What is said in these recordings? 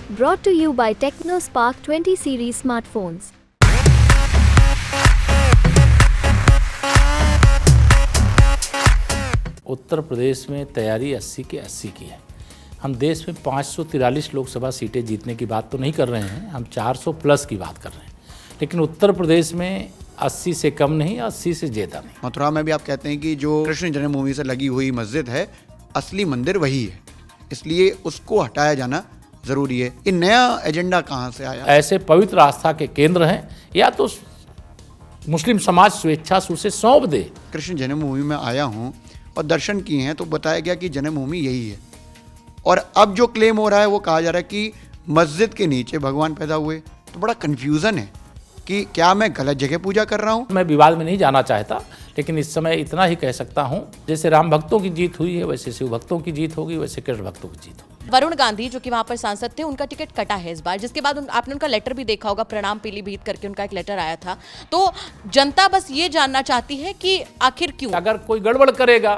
Brought to you by TechnoSpark 20 series smartphones. Uttar Pradesh में तैयारी 80 के 80 की है। हम देश में 543 लोकसभा सीटें जीतने की बात तो नहीं कर रहे हैं, हम 400 प्लस की बात कर रहे हैं। लेकिन उत्तर प्रदेश में 80 से कम नहीं, 80 से ज़्यादा नहीं। मथुरा में भी आप कहते हैं कि जो कृष्ण जन्मभूमि से लगी हुई मस्जिद है, असली मंदिर वही है, इसलिए उसको हटाया जाना ज़रूरी है। ये नया एजेंडा कहाँ से आया? ऐसे पवित्र आस्था के केंद्र हैं, या तो मुस्लिम समाज स्वेच्छा से उसे सौंप दे। कृष्ण जन्मभूमि में आया हूँ और दर्शन किए हैं तो बताया गया कि जन्मभूमि यही है, और अब जो क्लेम हो रहा है वो कहा जा रहा है कि मस्जिद के नीचे भगवान पैदा हुए। तो बड़ा कन्फ्यूज़न है कि क्या मैं गलत जगह पूजा कर रहा हूँ। मैं विवाद में नहीं जाना चाहता, लेकिन इस समय इतना ही कह सकता हूँ, जैसे राम भक्तों की जीत हुई है वैसे शिव भक्तों की जीत होगी, वैसे कृष्ण भक्तों की जीत होगी। वरुण गांधी जो कि वहां पर सांसद थे, उनका टिकट कटा है इस बार, जिसके बाद आपने उनका लेटर भी देखा होगा, प्रणाम पीलीभीत करके उनका एक लेटर आया था। तो जनता बस ये जानना चाहती है कि आखिर क्यों। अगर कोई गड़बड़ करेगा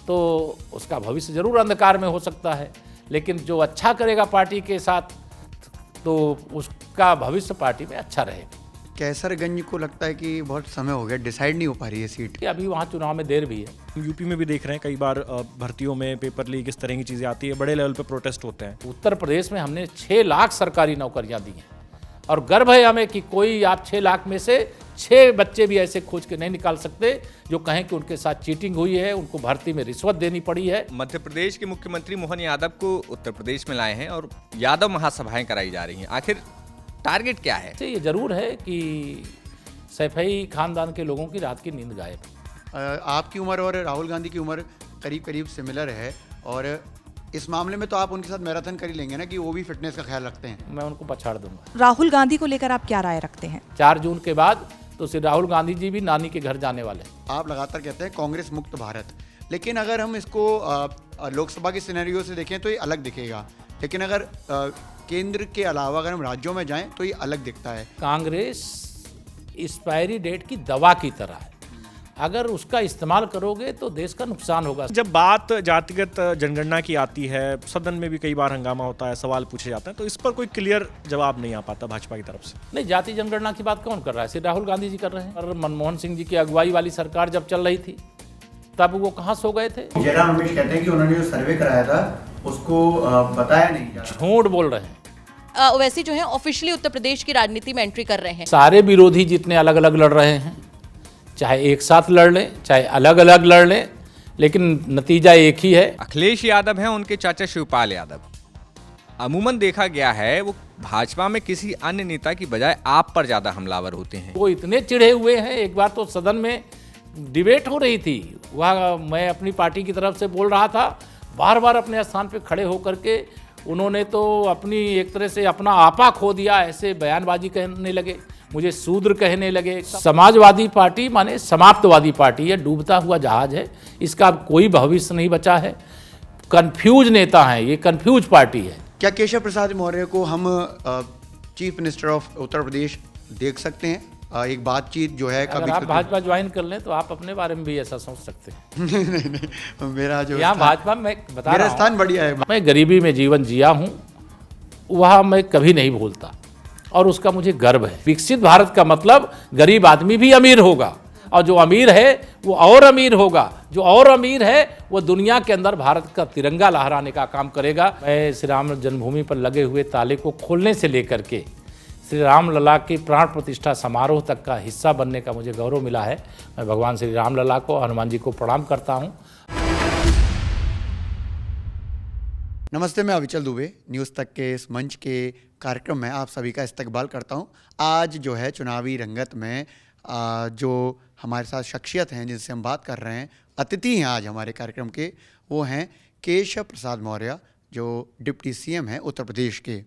तो उसका भविष्य जरूर अंधकार में हो सकता है, लेकिन जो अच्छा करेगा पार्टी के साथ तो उसका भविष्य पार्टी में अच्छा रहेगा। कैसरगंज को लगता है कि बहुत समय हो गया, डिसाइड नहीं हो पा रही है सीट। अभी वहाँ चुनाव में देर भी है। यूपी में भी देख रहे हैं कई बार भर्तियों में पेपर लीक इस तरह की चीज़ें आती है, बड़े लेवल पे प्रोटेस्ट होते हैं। उत्तर प्रदेश में हमने 6 लाख सरकारी नौकरियां दी हैं, और गर्व है हमें कि कोई आप 6 लाख में से 6 बच्चे भी ऐसे खोज के नहीं निकाल सकते जो कहें कि उनके साथ चीटिंग हुई है, उनको भर्ती में रिश्वत देनी पड़ी है। मध्य प्रदेश के मुख्यमंत्री मोहन यादव को उत्तर प्रदेश में लाए हैं और यादव महासभाएं कराई जा रही हैं। आखिर टारगेट क्या है? ये जरूर है कि सैफई खानदान के लोगों की रात की नींद गायब। आपकी उम्र और राहुल गांधी की उम्र करीब करीब सिमिलर है, और इस मामले में तो आप उनके साथ मैराथन कर ही लेंगे ना, कि वो भी फिटनेस का ख्याल रखते हैं। मैं उनको पछाड़ दूंगा। राहुल गांधी को लेकर आप क्या राय रखते हैं? 4 जून के बाद तो सिर्फ राहुल गांधी जी भी नानी के घर जाने वाले हैं। आप लगातार कहते हैं कांग्रेस मुक्त भारत, लेकिन अगर हम इसको लोकसभा के सिनेरियो से देखें तो ये अलग दिखेगा, लेकिन अगर केंद्र के अलावा अगर हम राज्यों में जाएं तो ये अलग दिखता है। कांग्रेस एक्सपायरी डेट की दवा की तरह है, अगर उसका इस्तेमाल करोगे तो देश का नुकसान होगा। जब बात जातिगत जनगणना की आती है, सदन में भी कई बार हंगामा होता है, सवाल पूछे जाते हैं, तो इस पर कोई क्लियर जवाब नहीं आ पाता भाजपा की तरफ से। नहीं, जाति जनगणना की बात कौन कर रहा है? सिर्फ राहुल गांधी जी कर रहे हैं। और मनमोहन सिंह जी की अगुवाई वाली सरकार जब चल रही थी तब वो कहाँ सो गए थे? जयराम रमेश कहते हैं कि उन्होंने जो सर्वे कराया था उसको बताया नहीं जा रहा। झूठ बोल रहे हैं। ओवैसी जो है ऑफिशियली उत्तर प्रदेश की राजनीति में एंट्री कर रहे हैं। सारे विरोधी जितने अलग अलग लड़ रहे हैं, चाहे एक साथ लड़ लें चाहे अलग अलग लड़ लें, लेकिन नतीजा एक ही है। अखिलेश यादव हैं उनके चाचा शिवपाल यादव। अमूमन देखा गया है वो भाजपा में किसी अन्य नेता की बजाय आप पर ज्यादा हमलावर होते हैं। वो इतने चिढ़े हुए हैं, एक बार तो सदन में डिबेट हो रही थी, वहाँ मैं अपनी पार्टी की तरफ से बोल रहा था, बार बार अपने स्थान पे खड़े होकर के उन्होंने तो अपनी एक तरह से अपना आपा खो दिया, ऐसे बयानबाजी करने लगे, मुझे शूद्र कहने लगे। समाजवादी पार्टी माने समाप्तवादी पार्टी है, डूबता हुआ जहाज है, इसका अब कोई भविष्य नहीं बचा है। कंफ्यूज नेता हैं, ये कंफ्यूज पार्टी है। क्या केशव प्रसाद मौर्य को हम chief minister of Uttar Pradesh देख सकते हैं? एक बातचीत जो है अगर आप भाजपा ज्वाइन कर लें तो आप अपने बारे में भी ऐसा सोच सकते हैं। नहीं, मेरा जो यहाँ भाजपा में बता मेरा रहा स्थान बढ़िया है। मैं गरीबी में जीवन जिया हूँ, वह मैं कभी नहीं भूलता, और उसका मुझे गर्व है। विकसित भारत का मतलब गरीब आदमी भी अमीर होगा, और जो अमीर है वो और अमीर होगा, जो और अमीर है वो दुनिया के अंदर भारत का तिरंगा लहराने का काम करेगा। मैं श्री राम जन्मभूमि पर लगे हुए ताले को खोलने से लेकर के श्री राम लला के प्राण प्रतिष्ठा समारोह तक का हिस्सा बनने का मुझे गौरव मिला है। मैं भगवान श्री राम लला को, हनुमान जी को प्रणाम करता हूँ। नमस्ते, मैं अविचल दुबे न्यूज़ तक के इस मंच के कार्यक्रम में आप सभी का इस्तकबाल करता हूं। आज जो है चुनावी रंगत में जो हमारे साथ शख्सियत हैं जिनसे हम बात कर रहे हैं, अतिथि हैं आज हमारे कार्यक्रम के, वो हैं केशव प्रसाद मौर्य, जो डिप्टी सीएम हैं उत्तर प्रदेश के।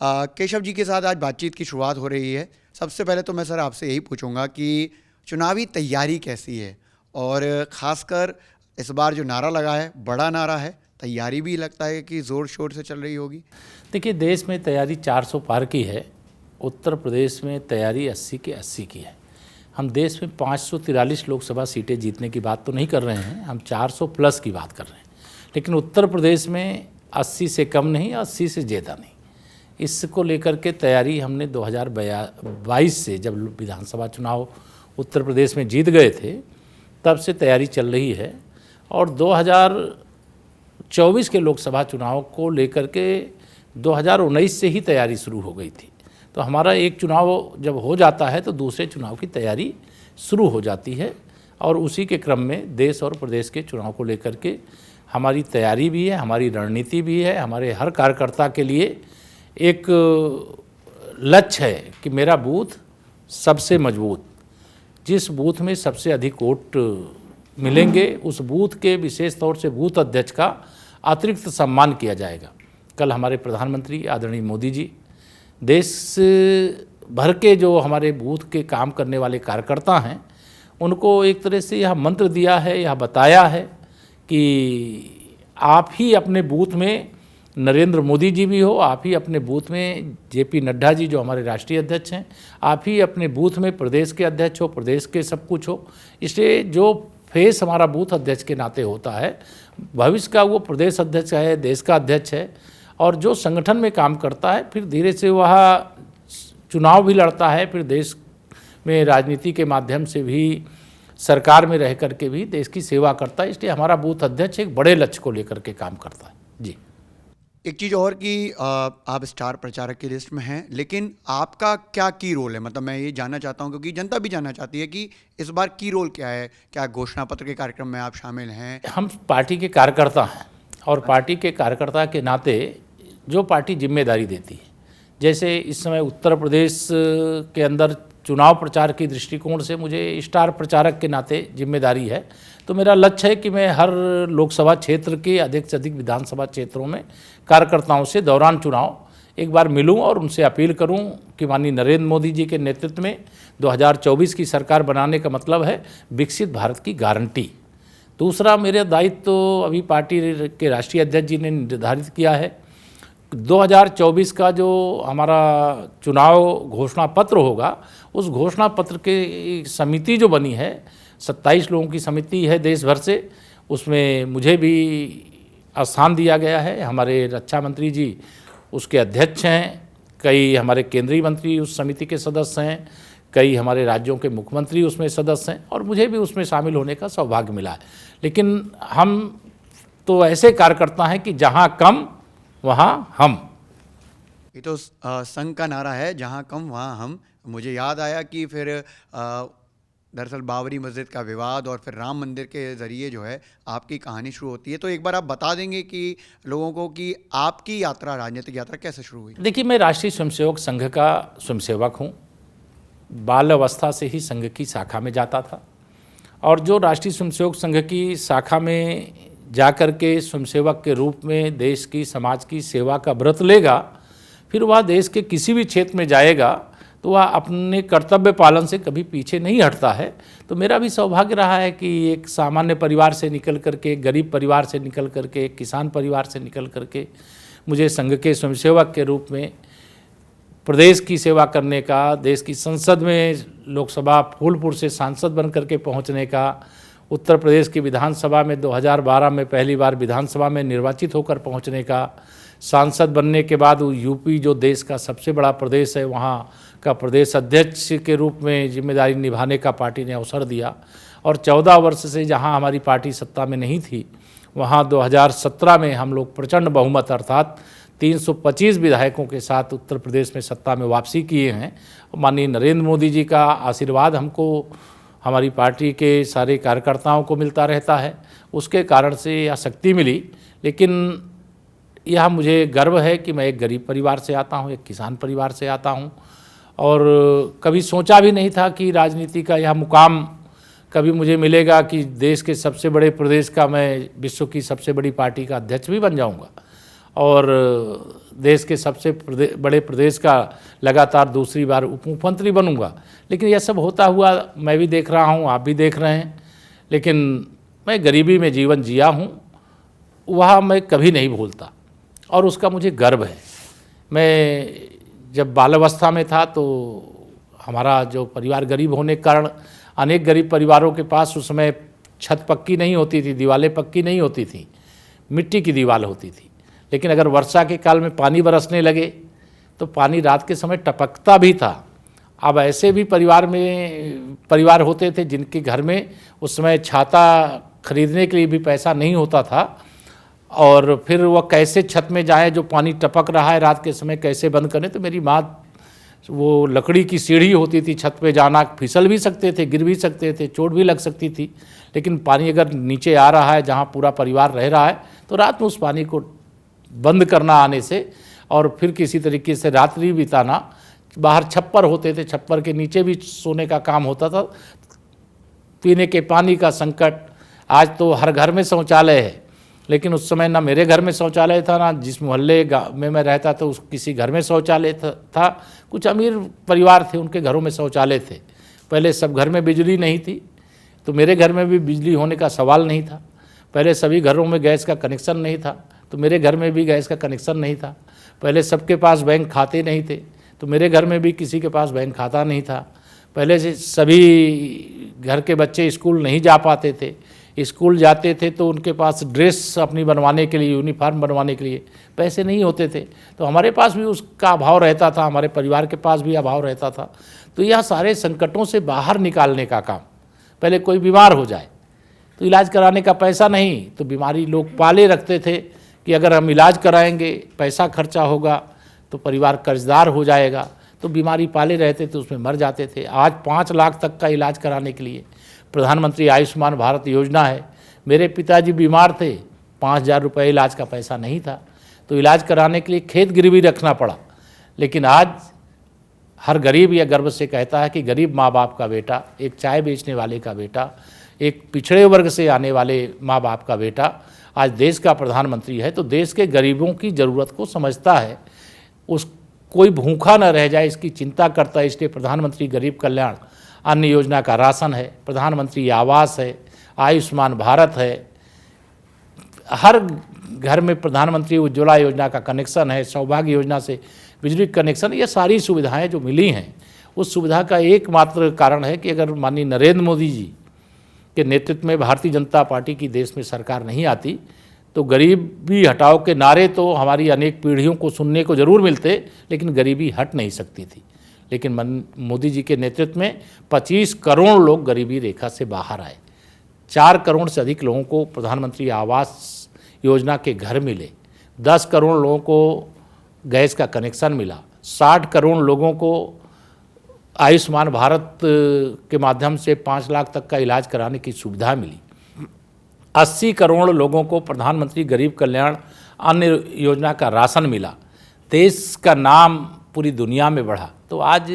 केशव जी के साथ आज बातचीत की शुरुआत हो रही है। सबसे पहले तो मैं सर आपसे यही पूछूंगा कि चुनावी तैयारी कैसी है, और ख़ासकर इस बार जो नारा लगा है, बड़ा नारा है, तैयारी भी लगता है कि ज़ोर शोर से चल रही होगी। देखिए, देश में तैयारी 400 पार की है, उत्तर प्रदेश में तैयारी 80 के 80 की है। हम देश में 543 लोकसभा सीटें जीतने की बात तो नहीं कर रहे हैं, हम 400 प्लस की बात कर रहे हैं। लेकिन उत्तर प्रदेश में 80 से कम नहीं, 80 से ज़्यादा नहीं। इसको लेकर के तैयारी हमने 2022 से, जब विधानसभा चुनाव उत्तर प्रदेश में जीत गए थे, तब से तैयारी चल रही है। और 2024 के लोकसभा चुनाव को लेकर के 2019 से ही तैयारी शुरू हो गई थी। तो हमारा एक चुनाव जब हो जाता है तो दूसरे चुनाव की तैयारी शुरू हो जाती है, और उसी के क्रम में देश और प्रदेश के चुनाव को लेकर के हमारी तैयारी भी है, हमारी रणनीति भी है। हमारे हर कार्यकर्ता के लिए एक लक्ष्य है कि मेरा बूथ सबसे मजबूत, जिस बूथ में सबसे अधिक वोट मिलेंगे उस बूथ के विशेष तौर से बूथ अध्यक्ष का अतिरिक्त सम्मान किया जाएगा। कल हमारे प्रधानमंत्री आदरणीय मोदी जी देश भर के जो हमारे बूथ के काम करने वाले कार्यकर्ता हैं उनको एक तरह से यह मंत्र दिया है, यह बताया है कि आप ही अपने बूथ में नरेंद्र मोदी जी भी हो, आप ही अपने बूथ में जेपी नड्डा जी जो हमारे राष्ट्रीय अध्यक्ष हैं, आप ही अपने बूथ में प्रदेश के अध्यक्ष हो, प्रदेश के सब कुछ हो। इसलिए जो फेस हमारा बूथ अध्यक्ष के नाते होता है, भविष्य का वो प्रदेश अध्यक्ष है, देश का अध्यक्ष है, और जो संगठन में काम करता है फिर धीरे से वह चुनाव भी लड़ता है, फिर देश में राजनीति के माध्यम से भी सरकार में रह कर के भी देश की सेवा करता है। इसलिए हमारा बूथ अध्यक्ष एक बड़े लक्ष्य को लेकर के काम करता है। जी, एक चीज़ और कि आप स्टार प्रचारक की लिस्ट में हैं, लेकिन आपका क्या की रोल है? मतलब मैं ये जानना चाहता हूँ क्योंकि जनता भी जानना चाहती है कि इस बार की रोल क्या है। क्या घोषणा पत्र के कार्यक्रम में आप शामिल हैं? हम पार्टी के कार्यकर्ता हैं, और पार्टी के कार्यकर्ता के नाते जो पार्टी जिम्मेदारी देती है, जैसे इस समय उत्तर प्रदेश के अंदर चुनाव प्रचार की दृष्टिकोण से मुझे स्टार प्रचारक के नाते जिम्मेदारी है, तो मेरा लक्ष्य है कि मैं हर लोकसभा क्षेत्र के अधिक से अधिक विधानसभा क्षेत्रों में कार्यकर्ताओं से दौरान चुनाव एक बार मिलूं और उनसे अपील करूं कि माननीय नरेंद्र मोदी जी के नेतृत्व में 2024 की सरकार बनाने का मतलब है विकसित भारत की गारंटी। दूसरा, मेरे दायित्व तो अभी पार्टी के राष्ट्रीय अध्यक्ष जी ने निर्धारित किया है, 2024 का जो हमारा चुनाव घोषणा पत्र होगा, उस घोषणा पत्र के समिति जो बनी है, 27 लोगों की समिति है देश भर से, उसमें मुझे भी स्थान दिया गया है। हमारे रक्षा मंत्री जी उसके अध्यक्ष हैं, कई हमारे केंद्रीय मंत्री उस समिति के सदस्य हैं, कई हमारे राज्यों के मुख्यमंत्री उसमें सदस्य हैं, और मुझे भी उसमें शामिल होने का सौभाग्य मिला है। लेकिन हम तो ऐसे कार्यकर्ता हैं कि जहाँ कम वहाँ हम। ये तो संघ का नारा है, जहाँ कम वहाँ हम। मुझे याद आया कि फिर दरअसल बाबरी मस्जिद का विवाद और फिर राम मंदिर के ज़रिए जो है आपकी कहानी शुरू होती है। तो एक बार आप बता देंगे कि लोगों को कि आपकी यात्रा, राजनीतिक यात्रा कैसे शुरू हुई? देखिए, मैं राष्ट्रीय स्वयंसेवक संघ का स्वयंसेवक हूँ। बाल अवस्था से ही संघ की शाखा में जाता था, और जो राष्ट्रीय स्वयंसेवक संघ की शाखा में जाकर के स्वयंसेवक के रूप में देश की, समाज की सेवा का व्रत लेगा, फिर वह देश के किसी भी क्षेत्र में जाएगा तो वह अपने कर्तव्य पालन से कभी पीछे नहीं हटता है। तो मेरा भी सौभाग्य रहा है कि एक सामान्य परिवार से निकल करके, गरीब परिवार से निकल करके, किसान परिवार से निकल करके मुझे संघ के स्वयंसेवक के रूप में प्रदेश की सेवा करने का, देश की संसद में लोकसभा फूलपुर से सांसद बन करके पहुंचने का, उत्तर प्रदेश की विधानसभा में 2012 में पहली बार विधानसभा में निर्वाचित होकर पहुंचने का, सांसद बनने के बाद यूपी जो देश का सबसे बड़ा प्रदेश है वहाँ का प्रदेश अध्यक्ष के रूप में जिम्मेदारी निभाने का पार्टी ने अवसर दिया, और 14 वर्ष से जहाँ हमारी पार्टी सत्ता में नहीं थी वहाँ 2017 में हम लोग प्रचंड बहुमत अर्थात 325 विधायकों के साथ उत्तर प्रदेश में सत्ता में वापसी किए हैं। माननीय नरेंद्र मोदी जी का आशीर्वाद हमको, हमारी पार्टी के सारे कार्यकर्ताओं को मिलता रहता है, उसके कारण से यह शक्ति मिली। लेकिन यह मुझे गर्व है कि मैं एक गरीब परिवार से आता हूँ, एक किसान परिवार से आता हूँ, और कभी सोचा भी नहीं था कि राजनीति का यह मुकाम कभी मुझे मिलेगा कि देश के सबसे बड़े प्रदेश का मैं विश्व की सबसे बड़ी पार्टी का अध्यक्ष भी बन जाऊँगा, और देश के सबसे बड़े प्रदेश का लगातार दूसरी बार उप मुख्यमंत्री बनूंगा। लेकिन यह सब होता हुआ मैं भी देख रहा हूं, आप भी देख रहे हैं। लेकिन मैं गरीबी में जीवन जिया हूं, वह मैं कभी नहीं भूलता, और उसका मुझे गर्व है। मैं जब बालावस्था में था तो हमारा जो परिवार गरीब होने के कारण अनेक गरीब परिवारों के पास उस समय छत पक्की नहीं होती थी, दीवारें पक्की नहीं होती थी, मिट्टी की दीवार होती थी। लेकिन अगर वर्षा के काल में पानी बरसने लगे तो पानी रात के समय टपकता भी था। अब ऐसे भी परिवार होते थे जिनके घर में उस समय छाता खरीदने के लिए भी पैसा नहीं होता था, और फिर वह कैसे छत में जाए, जो पानी टपक रहा है रात के समय कैसे बंद करें। तो मेरी माँ, वो लकड़ी की सीढ़ी होती थी, छत पे जाना, फिसल भी सकते थे, गिर भी सकते थे, चोट भी लग सकती थी, लेकिन पानी अगर नीचे आ रहा है जहाँ पूरा परिवार रह रहा है तो रात में उस पानी को बंद करना आने से, और फिर किसी तरीके से रात्रि बिताना। बाहर छप्पर होते थे, छप्पर के नीचे भी सोने का काम होता था। पीने के पानी का संकट, आज तो हर घर में शौचालय है, लेकिन उस समय ना मेरे घर में शौचालय था, ना जिस मोहल्ले में मैं रहता था उस किसी घर में शौचालय था। कुछ अमीर परिवार थे, उनके घरों में शौचालय थे। पहले सब घर में बिजली नहीं थी, तो मेरे घर में भी बिजली होने का सवाल नहीं था। पहले सभी घरों में गैस का कनेक्शन नहीं था, तो मेरे घर में भी गैस का कनेक्शन नहीं था। पहले सबके पास बैंक खाते नहीं थे, तो मेरे घर में भी किसी के पास बैंक खाता नहीं था। पहले से सभी घर के बच्चे स्कूल नहीं जा पाते थे, स्कूल जाते थे तो उनके पास ड्रेस अपनी बनवाने के लिए, यूनिफॉर्म बनवाने के लिए पैसे नहीं होते थे, तो हमारे पास भी उसका अभाव रहता था, हमारे परिवार के पास भी अभाव रहता था। तो यह सारे संकटों से बाहर निकालने का काम, पहले कोई बीमार हो जाए तो इलाज कराने का पैसा नहीं, तो बीमारी लोग पाले रखते थे कि अगर हम इलाज कराएंगे, पैसा खर्चा होगा तो परिवार कर्जदार हो जाएगा, तो बीमारी पाले रहते थे, उसमें मर जाते थे। आज 5 लाख तक का इलाज कराने के लिए प्रधानमंत्री आयुष्मान भारत योजना है। मेरे पिताजी बीमार थे, 5,000 रुपये इलाज का पैसा नहीं था, तो इलाज कराने के लिए खेत गिरवी रखना पड़ा। लेकिन आज हर गरीब यह गर्व से कहता है कि गरीब माँ बाप का बेटा, एक चाय बेचने वाले का बेटा, एक पिछड़े वर्ग से आने वाले माँ बाप का बेटा आज देश का प्रधानमंत्री है, तो देश के गरीबों की ज़रूरत को समझता है, उस कोई भूखा न रह जाए इसकी चिंता करता है। इसलिए प्रधानमंत्री गरीब कल्याण अन्न योजना का राशन है, प्रधानमंत्री आवास है, आयुष्मान भारत है, हर घर में प्रधानमंत्री उज्ज्वला योजना का कनेक्शन है, सौभाग्य योजना से बिजली कनेक्शन, ये सारी सुविधाएं जो मिली हैं, उस सुविधा का एकमात्र कारण है कि अगर माननीय नरेंद्र मोदी जी के नेतृत्व में भारतीय जनता पार्टी की देश में सरकार नहीं आती तो गरीबी हटाओ के नारे तो हमारी अनेक पीढ़ियों को सुनने को जरूर मिलते, लेकिन गरीबी हट नहीं सकती थी। लेकिन मोदी जी के नेतृत्व में 25 करोड़ लोग गरीबी रेखा से बाहर आए, 4 करोड़ से अधिक लोगों को प्रधानमंत्री आवास योजना के घर मिले, 10 करोड़ लोगों को गैस का कनेक्शन मिला, 60 करोड़ लोगों को आयुष्मान भारत के माध्यम से 5 लाख तक का इलाज कराने की सुविधा मिली, 80 करोड़ लोगों को प्रधानमंत्री गरीब कल्याण अन्न योजना का राशन मिला, देश का नाम पूरी दुनिया में बढ़ा। तो आज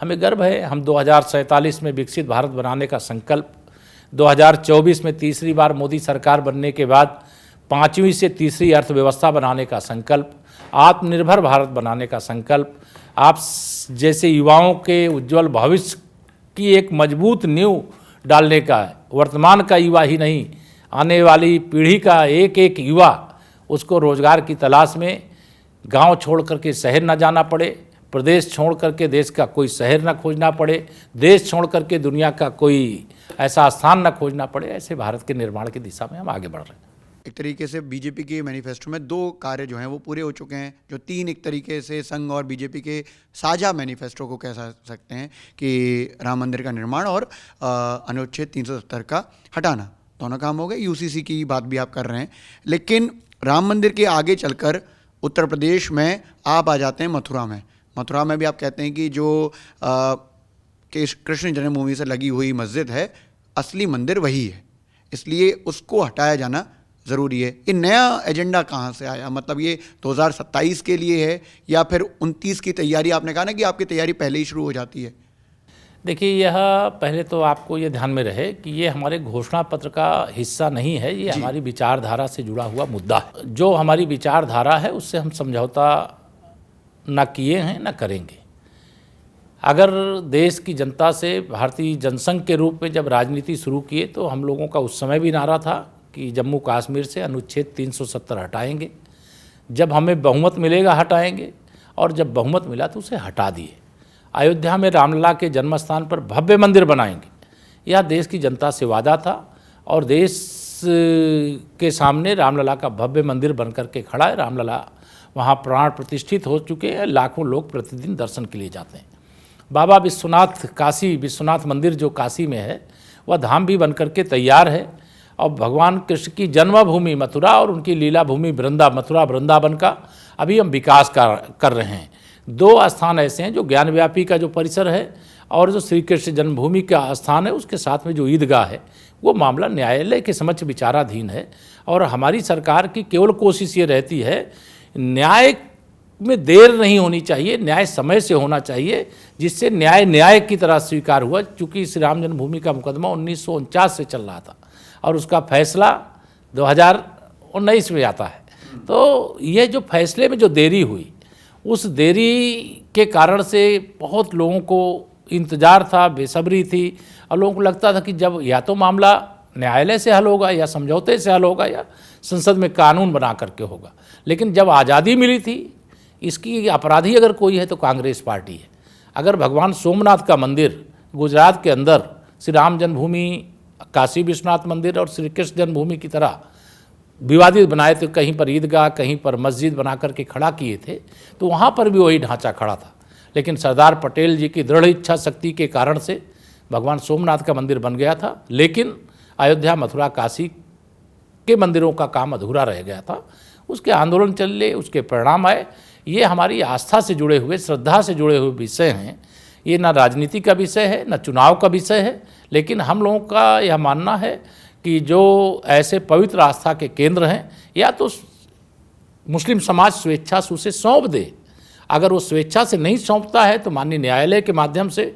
हमें गर्व है, हम 2047 में विकसित भारत बनाने का संकल्प, 2024 में तीसरी बार मोदी सरकार बनने के बाद 5वीं से तीसरी अर्थव्यवस्था बनाने का संकल्प, आत्मनिर्भर भारत बनाने का संकल्प, आप जैसे युवाओं के उज्जवल भविष्य की एक मजबूत नींव डालने का है। वर्तमान का युवा ही नहीं, आने वाली पीढ़ी का एक एक युवा, उसको रोजगार की तलाश में गांव छोड़ करके शहर न जाना पड़े, प्रदेश छोड़ करके देश का कोई शहर न खोजना पड़े, देश छोड़ करके दुनिया का कोई ऐसा स्थान न खोजना पड़े। ऐसे भारत के निर्माण की दिशा में हम आगे बढ़ रहे हैं। एक तरीके से बीजेपी के मैनिफेस्टो में 2 कार्य जो हैं वो पूरे हो चुके हैं, जो 3 एक तरीके से संघ और बीजेपी के साझा मैनिफेस्टो को कह सकते हैं कि राम मंदिर का निर्माण और अनुच्छेद 370 का हटाना, दोनों काम हो गए। यूसीसी की बात भी आप कर रहे हैं, लेकिन राम मंदिर के आगे चलकर उत्तर प्रदेश में आप आ जाते हैं मथुरा में। मथुरा में भी आप कहते हैं कि जो कृष्ण जन्मभूमि से लगी हुई मस्जिद है, असली मंदिर वही है, इसलिए उसको हटाया जाना ज़रूरी है। ये नया एजेंडा कहाँ से आया? मतलब ये 2027 के लिए है या फिर 29 की तैयारी? आपने कहा ना कि आपकी तैयारी पहले ही शुरू हो जाती है। देखिए, यह पहले तो आपको ये ध्यान में रहे कि ये हमारे घोषणा पत्र का हिस्सा नहीं है, ये हमारी विचारधारा से जुड़ा हुआ मुद्दा है। जो हमारी विचारधारा है उससे हम समझौता ना किए हैं ना करेंगे। अगर देश की जनता से भारतीय जनसंघ के रूप में जब राजनीति शुरू किए तो हम लोगों का उस समय भी नारा था कि जम्मू कश्मीर से अनुच्छेद 370 हटाएंगे, जब हमें बहुमत मिलेगा हटाएंगे, और जब बहुमत मिला तो उसे हटा दिए। अयोध्या में रामलला के जन्म स्थान पर भव्य मंदिर बनाएंगे, यह देश की जनता से वादा था और देश के सामने रामलला का भव्य मंदिर बनकर के खड़ा है। रामलला वहाँ प्राण प्रतिष्ठित हो चुके हैं, लाखों लोग प्रतिदिन दर्शन के लिए जाते हैं। बाबा विश्वनाथ, काशी विश्वनाथ मंदिर जो काशी में है, वह धाम भी बन करके तैयार है और भगवान कृष्ण की जन्मभूमि मथुरा और उनकी लीला भूमि मथुरा वृंदावन का अभी हम विकास कर रहे हैं। 2 स्थान ऐसे हैं जो ज्ञानव्यापी का जो परिसर है और जो श्री कृष्ण जन्मभूमि का स्थान है, उसके साथ में जो ईदगाह है, वो मामला न्यायालय के समक्ष विचाराधीन है। और हमारी सरकार की केवल कोशिश ये रहती है, न्याय में देर नहीं होनी चाहिए, न्याय समय से होना चाहिए, जिससे न्याय की तरह स्वीकार हुआ। चूँकि श्री राम जन्मभूमि का मुकदमा 1949 से चल रहा था और उसका फैसला 2019 में आता है। तो ये जो फैसले में जो देरी हुई, उस देरी के कारण से बहुत लोगों को इंतज़ार था, बेसब्री थी और लोगों को लगता था कि जब या तो मामला न्यायालय से हल होगा या समझौते से हल होगा या संसद में कानून बना करके होगा। लेकिन जब आज़ादी मिली थी, इसकी अपराधी अगर कोई है तो कांग्रेस पार्टी है। अगर भगवान सोमनाथ का मंदिर गुजरात के अंदर श्री राम जन्मभूमि, काशी विश्वनाथ मंदिर और श्री कृष्ण जन्मभूमि की तरह विवादित बनाए थे, कहीं पर ईदगाह, कहीं पर मस्जिद बना करके खड़ा किए थे, तो वहाँ पर भी वही ढांचा खड़ा था। लेकिन सरदार पटेल जी की दृढ़ इच्छा शक्ति के कारण से भगवान सोमनाथ का मंदिर बन गया था, लेकिन अयोध्या, मथुरा, काशी के मंदिरों का काम अधूरा रह गया था। उसके आंदोलन चले, उसके परिणाम आए। ये हमारी आस्था से जुड़े हुए, श्रद्धा से जुड़े हुए विषय हैं। ये ना राजनीति का विषय है, ना चुनाव का विषय है, लेकिन हम लोगों का यह मानना है कि जो ऐसे पवित्र आस्था के केंद्र हैं, या तो मुस्लिम समाज स्वेच्छा से उसे सौंप दे। अगर वो स्वेच्छा से नहीं सौंपता है तो माननीय न्यायालय के माध्यम से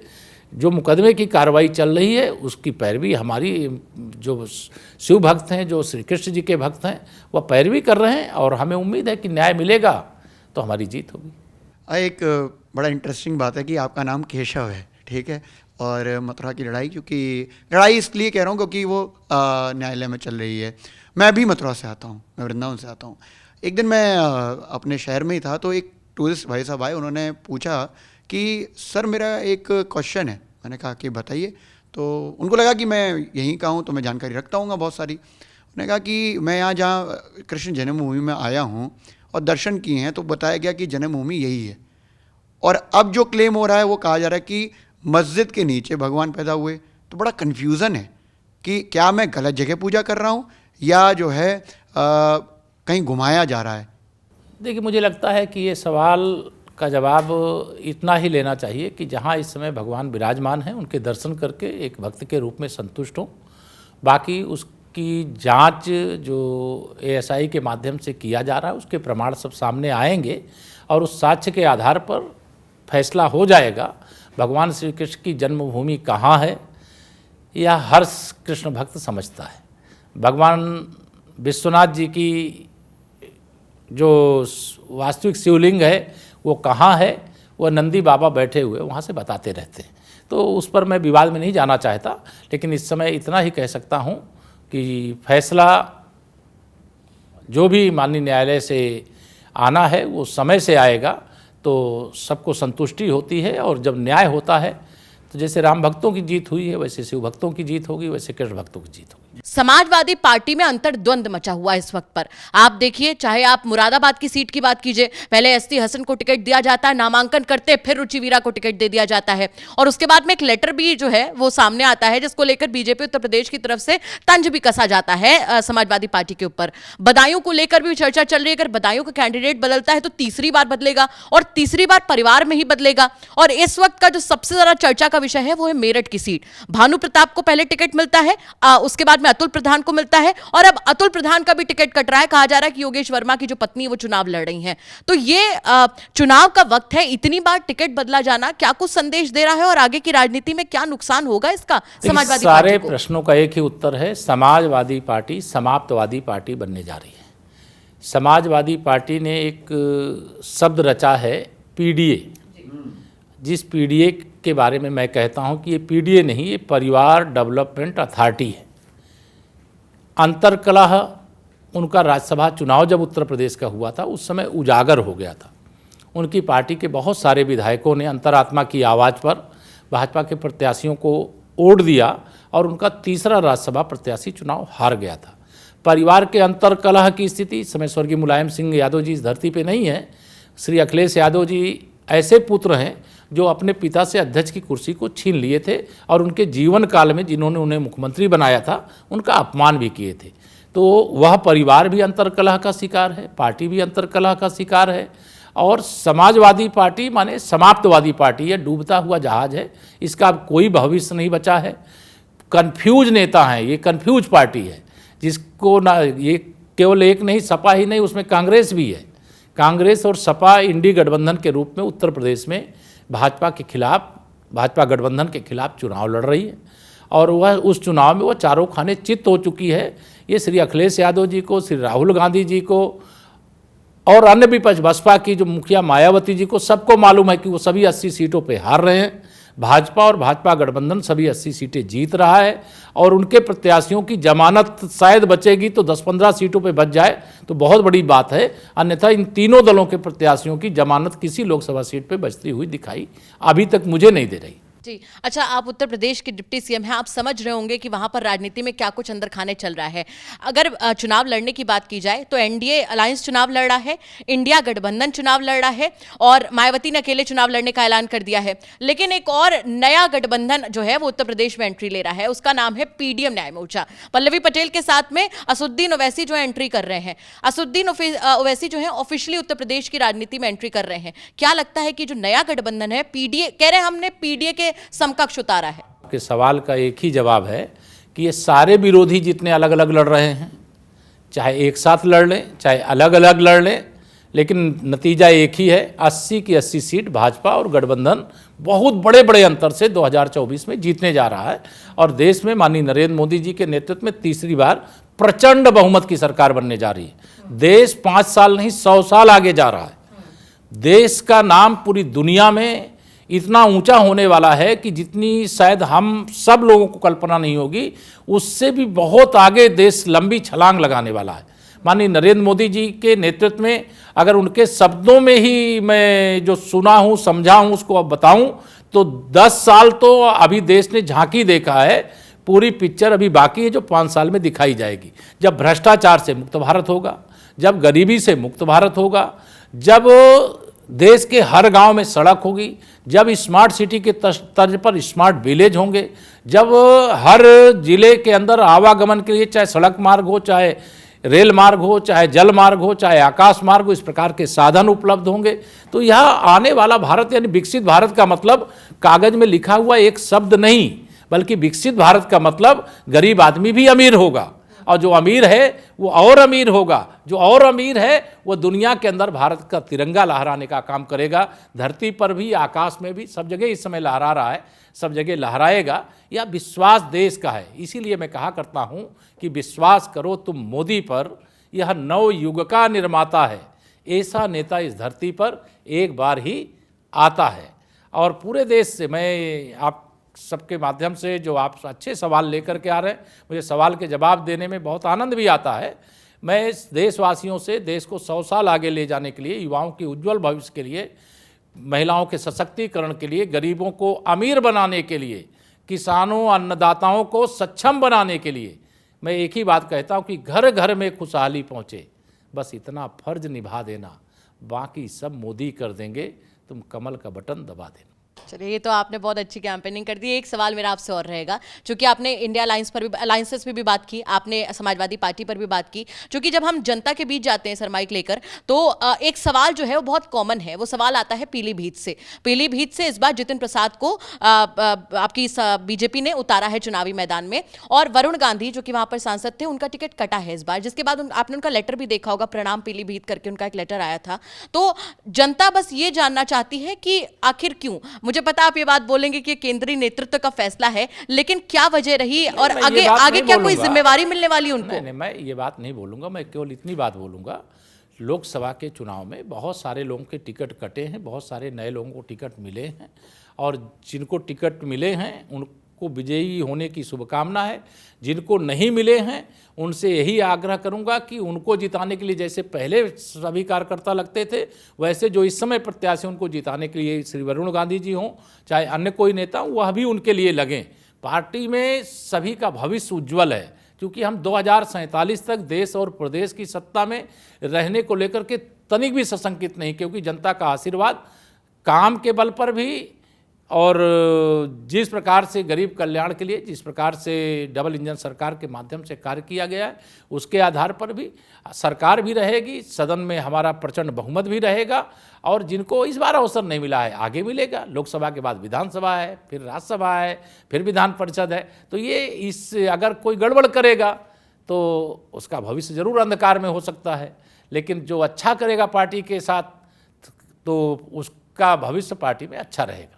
जो मुकदमे की कार्रवाई चल रही है, उसकी पैरवी हमारी जो शिव भक्त हैं, जो श्री कृष्ण जी के भक्त हैं, वह पैरवी कर रहे हैं और हमें उम्मीद है कि न्याय मिलेगा तो हमारी जीत होगी। एक बड़ा इंटरेस्टिंग बात है कि आपका नाम केशव है, ठीक है, और मथुरा की लड़ाई, क्योंकि लड़ाई इसलिए कह रहा हूँ क्योंकि वो न्यायालय में चल रही है। मैं भी मथुरा से आता हूँ, मैं वृंदावन से आता हूँ। एक दिन मैं अपने शहर में ही था, तो एक टूरिस्ट भाई साहब आए, उन्होंने पूछा कि सर मेरा एक क्वेश्चन है। मैंने कहा कि बताइए। तो उनको लगा कि मैं यहीं का हूँ तो मैं जानकारी रखता हूँ बहुत सारी। उन्होंने कहा कि मैं यहाँ जहाँ कृष्ण जन्मभूमि में आया हूँ और दर्शन किए हैं, तो बताया गया कि जन्मभूमि यही है, और अब जो क्लेम हो रहा है वो कहा जा रहा है कि मस्जिद के नीचे भगवान पैदा हुए। तो बड़ा कन्फ्यूज़न है कि क्या मैं गलत जगह पूजा कर रहा हूँ या जो है कहीं घुमाया जा रहा है। देखिए, मुझे लगता है कि ये सवाल का जवाब इतना ही लेना चाहिए कि जहाँ इस समय भगवान विराजमान हैं, उनके दर्शन करके एक भक्त के रूप में संतुष्ट हों। बाकी उसकी जांच जो ASI के माध्यम से किया जा रहा है, उसके प्रमाण सब सामने आएंगे और उस साक्ष्य के आधार पर फैसला हो जाएगा। भगवान श्री कृष्ण की जन्मभूमि कहाँ है, यह हर कृष्ण भक्त समझता है। भगवान विश्वनाथ जी की जो वास्तविक शिवलिंग है वो कहाँ है, वह नंदी बाबा बैठे हुए वहाँ से बताते रहते हैं। तो उस पर मैं विवाद में नहीं जाना चाहता, लेकिन इस समय इतना ही कह सकता हूँ कि फैसला जो भी माननीय न्यायालय से आना है वो समय से आएगा तो सबको संतुष्टि होती है। और जब न्याय होता है तो जैसे राम भक्तों की जीत हुई है, वैसे शिव भक्तों की जीत होगी, वैसे कृष्ण भक्तों की जीत होगी। समाजवादी पार्टी में अंतर्द्वंद मचा हुआ है इस वक्त पर। आप देखिए, चाहे आप मुरादाबाद की सीट की बात कीजिए, पहले एसटी हसन को टिकट दिया जाता है, नामांकन करते फिर रुचि वीरा को टिकट दे दिया जाता है, और उसके बाद में एक लेटर भी जो है वो सामने आता है जिसको लेकर बीजेपी उत्तर प्रदेश की तरफ से तंज भी कसा जाता है समाजवादी पार्टी के ऊपर। बदायूं को लेकर भी चर्चा चल रही है, अगर बदायूं का कैंडिडेट बदलता है तो तीसरी बार बदलेगा और तीसरी बार परिवार में ही बदलेगा। और इस वक्त का जो सबसे ज्यादा चर्चा का विषय है वो है मेरठ की सीट। भानु प्रताप को पहले टिकट मिलता है, उसके बाद में अतुल प्रधान को मिलता है, और अब अतुल प्रधान का भी टिकट कट रहा है। कहा जा रहा है कि योगेश वर्मा की जो पत्नी है वो चुनाव लड़ रही हैं। तो ये चुनाव का वक्त है, इतनी बार टिकट बदला जाना क्या कुछ संदेश दे रहा है और आगे की राजनीति में क्या नुकसान होगा इसका समाजवादी पार्टी सारे को? प्रश्नों का एक ही उत्तर है, समाजवादी पार्टी समाप्तवादी पार्टी बनने जा रही है। समाजवादी पार्टी ने एक शब्द रचा है PDA, जिस PDA के बारे में मैं कहता हूं कि ये PDA नहीं, ये परिवार डेवलपमेंट अथॉरिटी है। अंतर्कलह उनका राज्यसभा चुनाव जब उत्तर प्रदेश का हुआ था उस समय उजागर हो गया था। उनकी पार्टी के बहुत सारे विधायकों ने अंतरात्मा की आवाज़ पर भाजपा के प्रत्याशियों को वोट दिया और उनका तीसरा राज्यसभा प्रत्याशी चुनाव हार गया था। परिवार के अंतर कलह की स्थिति, इस समय स्वर्गीय मुलायम सिंह यादव जी इस धरती पे नहीं है। श्री अखिलेश यादव जी ऐसे पुत्र हैं जो अपने पिता से अध्यक्ष की कुर्सी को छीन लिए थे और उनके जीवन काल में जिन्होंने उन्हें मुख्यमंत्री बनाया था उनका अपमान भी किए थे। तो वह परिवार भी अंतर्कलह का शिकार है, पार्टी भी अंतर्कलह का शिकार है। और समाजवादी पार्टी माने समाप्तवादी पार्टी है, डूबता हुआ जहाज है, इसका अब कोई भविष्य नहीं बचा है। कन्फ्यूज नेता हैं, ये कन्फ्यूज पार्टी है जिसको ना, ये केवल एक नहीं, सपा ही नहीं, उसमें कांग्रेस भी है। कांग्रेस और सपा इंडी गठबंधन के रूप में उत्तर प्रदेश में भाजपा के खिलाफ, भाजपा गठबंधन के खिलाफ चुनाव लड़ रही है और वह उस चुनाव में वह चारों खाने चित्त हो चुकी है। ये श्री अखिलेश यादव जी को, श्री राहुल गांधी जी को और अन्य विपक्ष बसपा की जो मुखिया मायावती जी को सबको मालूम है कि वो सभी 80 सीटों पे हार रहे हैं। भाजपा और भाजपा गठबंधन सभी 80 सीटें जीत रहा है और उनके प्रत्याशियों की जमानत शायद बचेगी तो 10-15 सीटों पे बच जाए तो बहुत बड़ी बात है, अन्यथा इन तीनों दलों के प्रत्याशियों की जमानत किसी लोकसभा सीट पे बचती हुई दिखाई अभी तक मुझे नहीं दे रही। जी, अच्छा, आप उत्तर प्रदेश के डिप्टी सीएम हैं, आप समझ रहे होंगे कि वहां पर राजनीति में क्या कुछ अंदर खाने चल रहा है। अगर चुनाव लड़ने की बात की जाए तो एनडीए अलायंस चुनाव लड़ रहा है, इंडिया गठबंधन चुनाव लड़ रहा है और मायावती ने अकेले चुनाव लड़ने का ऐलान कर दिया है। लेकिन एक और नया गठबंधन जो है वो उत्तर प्रदेश में एंट्री ले रहा है, उसका नाम है पीडीएम न्याय मोर्चा। पल्लवी पटेल के साथ में असुद्दीन ओवैसी जो है एंट्री कर रहे हैं। असुद्दीन ओवैसी जो है ऑफिशियली उत्तर प्रदेश की राजनीति में एंट्री कर रहे हैं। क्या लगता है कि जो नया गठबंधन है, पीडीए कह रहे हैं हमने पीडीए के समकक्ष उतारा है? आपके सवाल का एक ही जवाब है कि ये सारे विरोधी जितने अलग अलग लड़ रहे हैं, चाहे एक साथ लड़ लें चाहे अलग अलग लड़ लें, लेकिन नतीजा एक ही है, 80 की 80 सीट भाजपा और गठबंधन बहुत बड़े बड़े अंतर से 2024 में जीतने जा रहा है और देश में माननीय नरेंद्र मोदी जी के नेतृत्व में तीसरी बार प्रचंड बहुमत की सरकार बनने जा रही है। देश 5 साल नहीं 100 साल आगे जा रहा है। देश का नाम पूरी दुनिया में इतना ऊंचा होने वाला है कि जितनी शायद हम सब लोगों को कल्पना नहीं होगी, उससे भी बहुत आगे देश लंबी छलांग लगाने वाला है। माननीय नरेंद्र मोदी जी के नेतृत्व में अगर उनके शब्दों में ही मैं जो सुना हूँ समझा हूँ उसको अब बताऊँ तो 10 साल तो अभी देश ने झांकी देखा है, पूरी पिक्चर अभी बाकी है जो 5 साल में दिखाई जाएगी। जब भ्रष्टाचार से मुक्त भारत होगा, जब गरीबी से मुक्त भारत होगा, जब देश के हर गांव में सड़क होगी, जब स्मार्ट सिटी के तर्ज पर स्मार्ट विलेज होंगे, जब हर जिले के अंदर आवागमन के लिए चाहे सड़क मार्ग हो, चाहे रेल मार्ग हो, चाहे जल मार्ग हो, चाहे आकाश मार्ग हो, इस प्रकार के साधन उपलब्ध होंगे, तो यह आने वाला भारत यानी विकसित भारत का मतलब कागज में लिखा हुआ एक शब्द नहीं, बल्कि विकसित भारत का मतलब गरीब आदमी भी अमीर होगा और जो अमीर है वो और अमीर होगा, जो और अमीर है वो दुनिया के अंदर भारत का तिरंगा लहराने का काम करेगा। धरती पर भी, आकाश में भी, सब जगह इस समय लहरा रहा है, सब जगह लहराएगा। यह विश्वास देश का है। इसीलिए मैं कहा करता हूँ कि विश्वास करो तुम मोदी पर, यह नव युग का निर्माता है। ऐसा नेता इस धरती पर एक बार ही आता है। और पूरे देश से मैं आप सबके माध्यम से जो आप अच्छे सवाल लेकर के आ रहे हैं, मुझे सवाल के जवाब देने में बहुत आनंद भी आता है। मैं इस देशवासियों से देश को 100 साल आगे ले जाने के लिए, युवाओं के उज्जवल भविष्य के लिए, महिलाओं के सशक्तिकरण के लिए, गरीबों को अमीर बनाने के लिए, किसानों अन्नदाताओं को सक्षम बनाने के लिए मैं एक ही बात कहता हूँ कि घर घर में खुशहाली पहुँचे, बस इतना फर्ज निभा देना, बाकी सब मोदी कर देंगे, तुम कमल का बटन दबा देना। चलिए, ये तो आपने बहुत अच्छी कैंपेनिंग कर दी। एक सवाल मेरा आपसे और रहेगा, क्योंकि आपने इंडिया अलायंस पर भी, अलायंसेस पे भी बात की, आपने समाजवादी पार्टी पर भी बात की, क्योंकि जब हम जनता के बीच जाते हैं सरमाइक लेकर तो एक सवाल जो है वो बहुत कॉमन है। वो सवाल आता है पीलीभीत से। पीलीभीत से इस बार जितिन प्रसाद को आपकी बीजेपी ने उतारा है चुनावी मैदान में, और वरुण गांधी जो कि वहां पर सांसद थे, उनका टिकट कटा है इस बार, जिसके बाद आपने उनका लेटर भी देखा होगा, प्रणाम पीलीभीत करके उनका एक लेटर आया था। तो जनता बस ये जानना चाहती है कि आखिर क्यों। मुझे पता आप ये बात बोलेंगे कि केंद्रीय नेतृत्व का फैसला है, लेकिन क्या वजह रही और आगे क्या कोई जिम्मेवारी मिलने वाली उनको? नहीं, मैं ये बात नहीं बोलूंगा। मैं केवल इतनी बात बोलूंगा, लोकसभा के चुनाव में बहुत सारे लोगों के टिकट कटे हैं, बहुत सारे नए लोगों को टिकट मिले हैं, और जिनको टिकट मिले हैं उनको विजयी होने की शुभकामना है। जिनको नहीं मिले हैं उनसे यही आग्रह करूंगा कि उनको जिताने के लिए जैसे पहले सभी कार्यकर्ता लगते थे, वैसे जो इस समय प्रत्याशी उनको जिताने के लिए श्री वरुण गांधी जी हों चाहे अन्य कोई नेता, वह भी उनके लिए लगें। पार्टी में सभी का भविष्य उज्ज्वल है, क्योंकि हम 2047 तक देश और प्रदेश की सत्ता में रहने को लेकर के तनिक भी सशंकित नहीं, क्योंकि जनता का आशीर्वाद काम के बल पर भी और जिस प्रकार से गरीब कल्याण के लिए जिस प्रकार से डबल इंजन सरकार के माध्यम से कार्य किया गया है, उसके आधार पर भी सरकार भी रहेगी, सदन में हमारा प्रचंड बहुमत भी रहेगा, और जिनको इस बार अवसर नहीं मिला है आगे मिलेगा। लोकसभा के बाद विधानसभा है, फिर राज्यसभा है, फिर विधान परिषद है, तो ये इस अगर कोई गड़बड़ करेगा तो उसका भविष्य जरूर अंधकार में हो सकता है, लेकिन जो अच्छा करेगा पार्टी के साथ तो उसका भविष्य पार्टी में अच्छा रहेगा।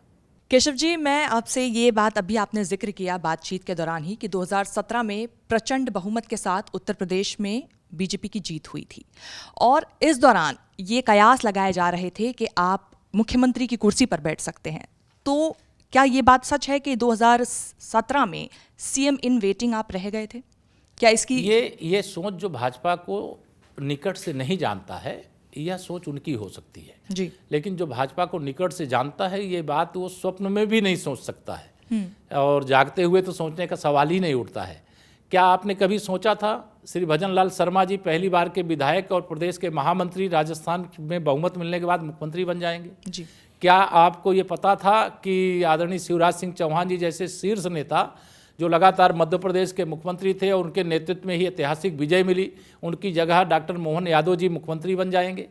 केशव जी, मैं आपसे ये बात अभी आपने जिक्र किया बातचीत के दौरान ही कि 2017 में प्रचंड बहुमत के साथ उत्तर प्रदेश में बीजेपी की जीत हुई थी, और इस दौरान ये कयास लगाए जा रहे थे कि आप मुख्यमंत्री की कुर्सी पर बैठ सकते हैं। तो क्या ये बात सच है कि 2017 में सीएम इन वेटिंग आप रह गए थे? क्या इसकी ये सोच जो भाजपा को निकट से नहीं जानता है, यह सोच उनकी हो सकती है जी, लेकिन जो भाजपा को निकट से जानता है, ये बात वो स्वप्न में भी नहीं सोच सकता है, और जागते हुए तो सोचने का सवाल ही नहीं उठता है। क्या आपने कभी सोचा था श्री भजन लाल शर्मा जी पहली बार के विधायक और प्रदेश के महामंत्री राजस्थान में बहुमत मिलने के बाद मुख्यमंत्री बन जाएंगे? जी, क्या आपको ये पता था कि आदरणीय शिवराज सिंह चौहान जी जैसे शीर्ष नेता जो लगातार मध्य प्रदेश के मुख्यमंत्री थे और उनके नेतृत्व में ही ऐतिहासिक विजय मिली, उनकी जगह डॉक्टर मोहन यादव जी मुख्यमंत्री बन जाएंगे?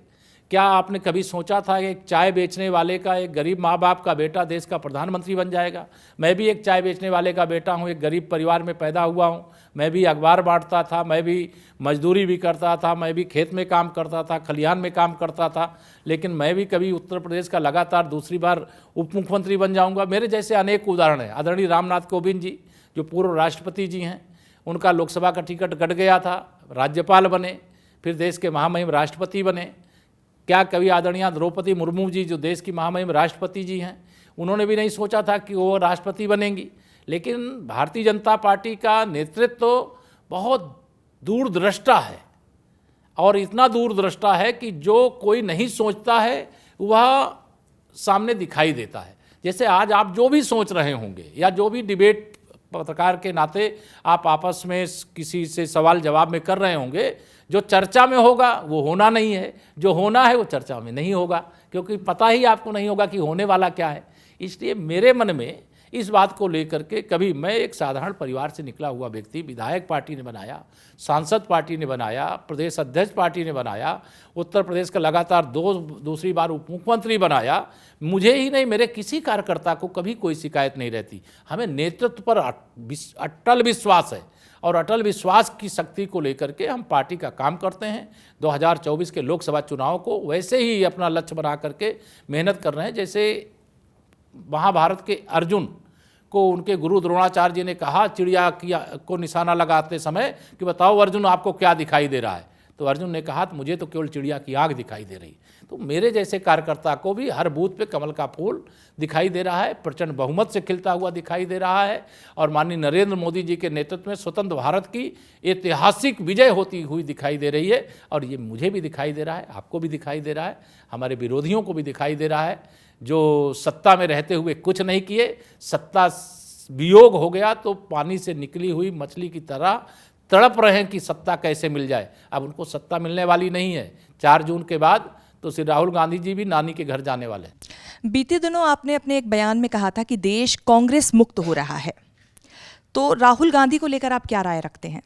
क्या आपने कभी सोचा था कि एक चाय बेचने वाले का, एक गरीब माँ बाप का बेटा देश का प्रधानमंत्री बन जाएगा? मैं भी एक चाय बेचने वाले का बेटा हूँ, एक गरीब परिवार में पैदा हुआ हूँ। मैं भी अखबार बांटता था, मैं भी मजदूरी भी करता था, मैं भी खेत में काम करता था, खलिहान में काम करता था, लेकिन मैं भी कभी उत्तर प्रदेश का लगातार दूसरी बार उप मुख्यमंत्री बन जाऊँगा। मेरे जैसे अनेक उदाहरण हैं। आदरणीय रामनाथ कोविंद जी जो पूर्व राष्ट्रपति जी हैं, उनका लोकसभा का टिकट कट गया था, राज्यपाल बने, फिर देश के महामहिम राष्ट्रपति बने। क्या कभी आदरणीय द्रौपदी मुर्मू जी जो देश की महामहिम राष्ट्रपति जी हैं, उन्होंने भी नहीं सोचा था कि वो राष्ट्रपति बनेंगी? लेकिन भारतीय जनता पार्टी का नेतृत्व तो बहुत दूरदृष्टा है, और इतना दूरदृष्टा है कि जो कोई नहीं सोचता है वह सामने दिखाई देता है। जैसे आज आप जो भी सोच रहे होंगे या जो भी डिबेट पत्रकार के नाते आप आपस में किसी से सवाल जवाब में कर रहे होंगे, जो चर्चा में होगा वो होना नहीं है, जो होना है वो चर्चा में नहीं होगा, क्योंकि पता ही आपको नहीं होगा कि होने वाला क्या है। इसलिए मेरे मन में इस बात को लेकर के, कभी मैं एक साधारण परिवार से निकला हुआ व्यक्ति, विधायक पार्टी ने बनाया, सांसद पार्टी ने बनाया, प्रदेश अध्यक्ष पार्टी ने बनाया, उत्तर प्रदेश का लगातार दूसरी बार उप मुख्यमंत्री बनाया, मुझे ही नहीं मेरे किसी कार्यकर्ता को कभी कोई शिकायत नहीं रहती। हमें नेतृत्व पर अटल विश्वास है, और अटल विश्वास की शक्ति को लेकर के हम पार्टी का काम करते हैं। 2024 के लोकसभा चुनाव को वैसे ही अपना लक्ष्य बना करके मेहनत कर रहे हैं, जैसे महाभारत के अर्जुन को उनके गुरु द्रोणाचार्य जी ने कहा चिड़िया को निशाना लगाते समय कि बताओ अर्जुन आपको क्या दिखाई दे रहा है? तो अर्जुन ने कहा मुझे तो केवल चिड़िया की आँख दिखाई दे रही। तो मेरे जैसे कार्यकर्ता को भी हर बूथ पे कमल का फूल दिखाई दे रहा है, प्रचंड बहुमत से खिलता हुआ दिखाई दे रहा है, और माननीय नरेंद्र मोदी जी के नेतृत्व में स्वतंत्र भारत की ऐतिहासिक विजय होती हुई दिखाई दे रही है। और ये मुझे भी दिखाई दे रहा है, आपको भी दिखाई दे रहा है, हमारे विरोधियों को भी दिखाई दे रहा है, जो सत्ता में रहते हुए कुछ नहीं किए, सत्ता वियोग हो गया तो पानी से निकली हुई मछली की तरह तड़प रहे हैं कि सत्ता कैसे मिल जाए। अब उनको सत्ता मिलने वाली नहीं है। 4 जून के बाद तो श्री राहुल गांधी जी भी नानी के घर जाने वाले हैं। बीते दिनों आपने अपने एक बयान में कहा था कि देश कांग्रेस मुक्त हो रहा है, तो राहुल गांधी को लेकर आप क्या राय रखते हैं?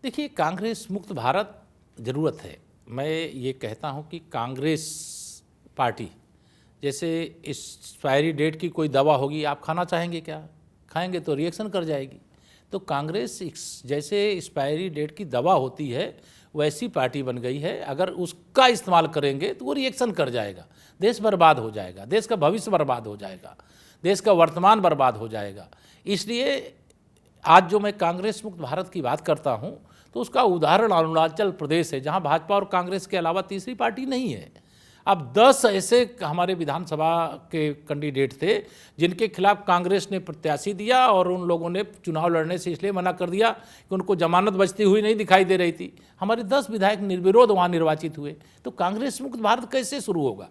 देखिए, कांग्रेस मुक्त भारत जरूरत है। मैं ये कहता हूँ कि कांग्रेस पार्टी जैसे एक्सपायरी डेट की कोई दवा होगी, आप खाना चाहेंगे क्या? खाएंगे तो रिएक्शन कर जाएगी। तो कांग्रेस जैसे एक्सपायरी डेट की दवा होती है वैसी पार्टी बन गई है। अगर उसका इस्तेमाल करेंगे तो वो रिएक्शन कर जाएगा, देश बर्बाद हो जाएगा, देश का भविष्य बर्बाद हो जाएगा, देश का वर्तमान बर्बाद हो जाएगा। इसलिए आज जो मैं कांग्रेस मुक्त भारत की बात करता हूँ तो उसका उदाहरण अरुणाचल प्रदेश है, जहाँ भाजपा और कांग्रेस के अलावा तीसरी पार्टी नहीं है। अब 10 ऐसे हमारे विधानसभा के कैंडिडेट थे जिनके खिलाफ कांग्रेस ने प्रत्याशी दिया, और उन लोगों ने चुनाव लड़ने से इसलिए मना कर दिया कि उनको जमानत बचती हुई नहीं दिखाई दे रही थी। हमारे 10 विधायक निर्विरोध वहाँ निर्वाचित हुए। तो कांग्रेस मुक्त भारत कैसे शुरू होगा?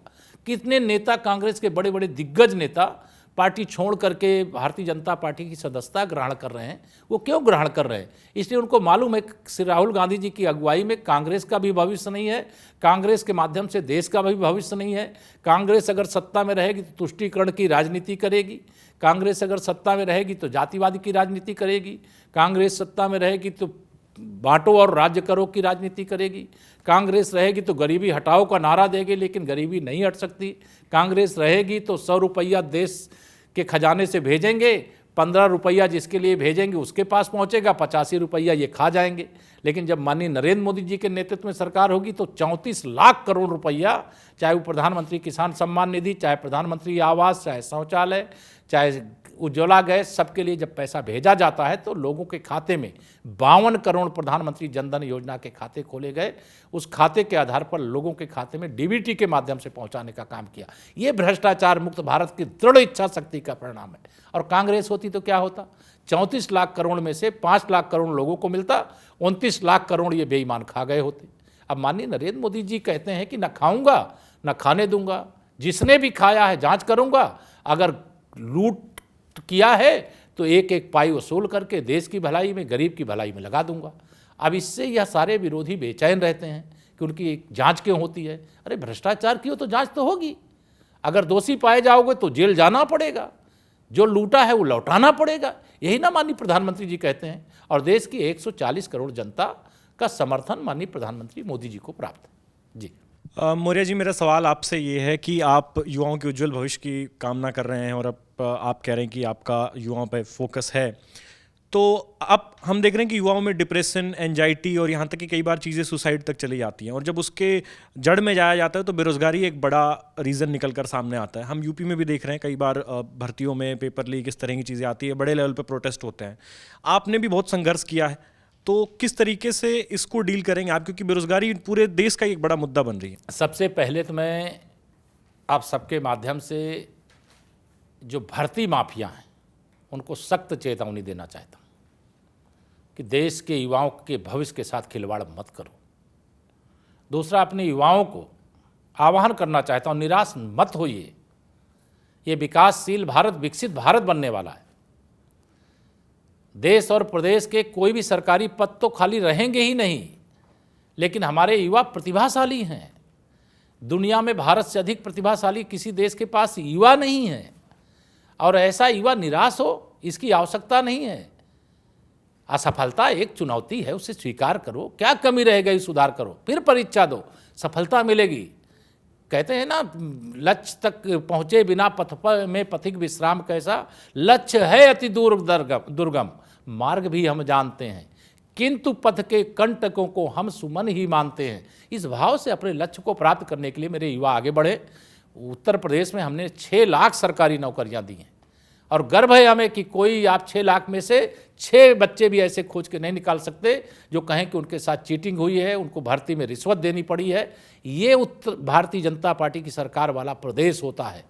कितने नेता, कांग्रेस के बड़े बड़े दिग्गज नेता पार्टी छोड़ करके भारतीय जनता पार्टी की सदस्यता ग्रहण कर रहे हैं, वो क्यों ग्रहण कर रहे हैं? इसलिए उनको मालूम है श्री राहुल गांधी जी की अगुवाई में कांग्रेस का भी भविष्य नहीं है, कांग्रेस के माध्यम से देश का भी भविष्य नहीं है। कांग्रेस अगर सत्ता में रहेगी तो तुष्टीकरण की राजनीति करेगी, कांग्रेस अगर सत्ता में रहेगी तो जातिवाद की राजनीति करेगी, कांग्रेस सत्ता में रहेगी तो बांटो और राज्य करो की राजनीति करेगी, कांग्रेस रहेगी तो गरीबी हटाओ का नारा देगी, लेकिन गरीबी नहीं हट सकती। कांग्रेस रहेगी तो 100 रुपया देश के खजाने से भेजेंगे, 15 रुपया जिसके लिए भेजेंगे उसके पास पहुंचेगा, 85 रुपया ये खा जाएंगे। लेकिन जब माननीय नरेंद्र मोदी जी के नेतृत्व में सरकार होगी तो 34 लाख करोड़ रुपया, चाहे वो प्रधानमंत्री किसान सम्मान निधि, चाहे प्रधानमंत्री आवास, चाहे शौचालय, चाहे उज्ज्वला गैस, सबके लिए जब पैसा भेजा जाता है तो लोगों के खाते में 52 करोड़ प्रधानमंत्री जनधन योजना के खाते खोले गए। उस खाते के आधार पर लोगों के खाते में डीबीटी के माध्यम से पहुंचाने का काम किया। ये भ्रष्टाचार मुक्त भारत की दृढ़ इच्छा शक्ति का परिणाम है। और कांग्रेस होती तो क्या होता? 34 लाख करोड़ में से 5 लाख करोड़ लोगों को मिलता, 29 लाख करोड़ ये बेईमान खा गए होते। अब माननीय नरेंद्र मोदी जी कहते हैं कि न खाऊंगा न खाने दूंगा, जिसने भी खाया है जांच करूंगा, अगर लूट किया है तो एक एक पाई वसूल करके देश की भलाई में, गरीब की भलाई में लगा दूंगा। अब इससे यह सारे विरोधी बेचैन रहते हैं कि उनकी एक जांच क्यों होती है। अरे भ्रष्टाचार की हो तो जांच तो होगी, अगर दोषी पाए जाओगे तो जेल जाना पड़ेगा, जो लूटा है वो लौटाना पड़ेगा। यही ना माननीय प्रधानमंत्री जी कहते हैं, और देश की 140 करोड़ जनता का समर्थन माननीय प्रधानमंत्री मोदी जी को प्राप्त है। जी मौर्य जी, मेरा सवाल आपसे ये है कि आप युवाओं के उज्जवल भविष्य की कामना कर रहे हैं और अब आप कह रहे हैं कि आपका युवाओं पर फोकस है, तो अब हम देख रहे हैं कि युवाओं में डिप्रेशन, एंजाइटी और यहाँ तक कि कई बार चीज़ें सुसाइड तक चली जाती हैं, और जब उसके जड़ में जाया जाता है तो बेरोजगारी एक बड़ा रीज़न निकल कर सामने आता है। हम यूपी में भी देख रहे हैं कई बार भर्तियों में पेपर लीक, इस तरह की चीज़ें आती है, बड़े लेवल पर प्रोटेस्ट होते हैं। आपने भी बहुत संघर्ष किया है, तो किस तरीके से इसको डील करेंगे आप, क्योंकि बेरोजगारी पूरे देश का एक बड़ा मुद्दा बन रही है? सबसे पहले तो मैं आप सबके माध्यम से जो भर्ती माफिया हैं उनको सख्त चेतावनी देना चाहता हूँ कि देश के युवाओं के भविष्य के साथ खिलवाड़ मत करो। दूसरा, अपने युवाओं को आह्वान करना चाहता हूँ, निराश मत होइए। ये विकासशील भारत, विकसित भारत बनने वाला है। देश और प्रदेश के कोई भी सरकारी पद तो खाली रहेंगे ही नहीं, लेकिन हमारे युवा प्रतिभाशाली हैं। दुनिया में भारत से अधिक प्रतिभाशाली किसी देश के पास युवा नहीं है, और ऐसा युवा निराश हो इसकी आवश्यकता नहीं है। असफलता एक चुनौती है, उसे स्वीकार करो, क्या कमी रह गई सुधार करो, फिर परीक्षा दो, सफलता मिलेगी। कहते हैं ना, लक्ष्य तक पहुँचे बिना पथ में पथिक विश्राम कैसा, लक्ष्य है अति दूर दुर्गम, मार्ग भी हम जानते हैं, किंतु पथ के कंटकों को हम सुमन ही मानते हैं। इस भाव से अपने लक्ष्य को प्राप्त करने के लिए मेरे युवा आगे बढ़े। उत्तर प्रदेश में हमने 6 लाख सरकारी नौकरियां दी हैं, और गर्व है हमें कि कोई आप 6 लाख में से 6 बच्चे भी ऐसे खोज के नहीं निकाल सकते जो कहें कि उनके साथ चीटिंग हुई है, उनको भर्ती में रिश्वत देनी पड़ी है। ये उत्तर भारतीय जनता पार्टी की सरकार वाला प्रदेश होता है।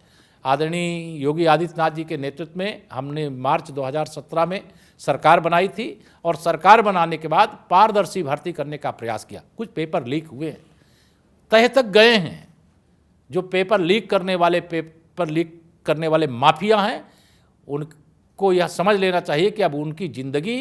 आदरणीय योगी आदित्यनाथ जी के नेतृत्व में हमने मार्च 2017 में सरकार बनाई थी, और सरकार बनाने के बाद पारदर्शी भर्ती करने का प्रयास किया। कुछ पेपर लीक हुए हैं, तह तक गए हैं। जो पेपर लीक करने वाले माफिया हैं, उनको यह समझ लेना चाहिए कि अब उनकी ज़िंदगी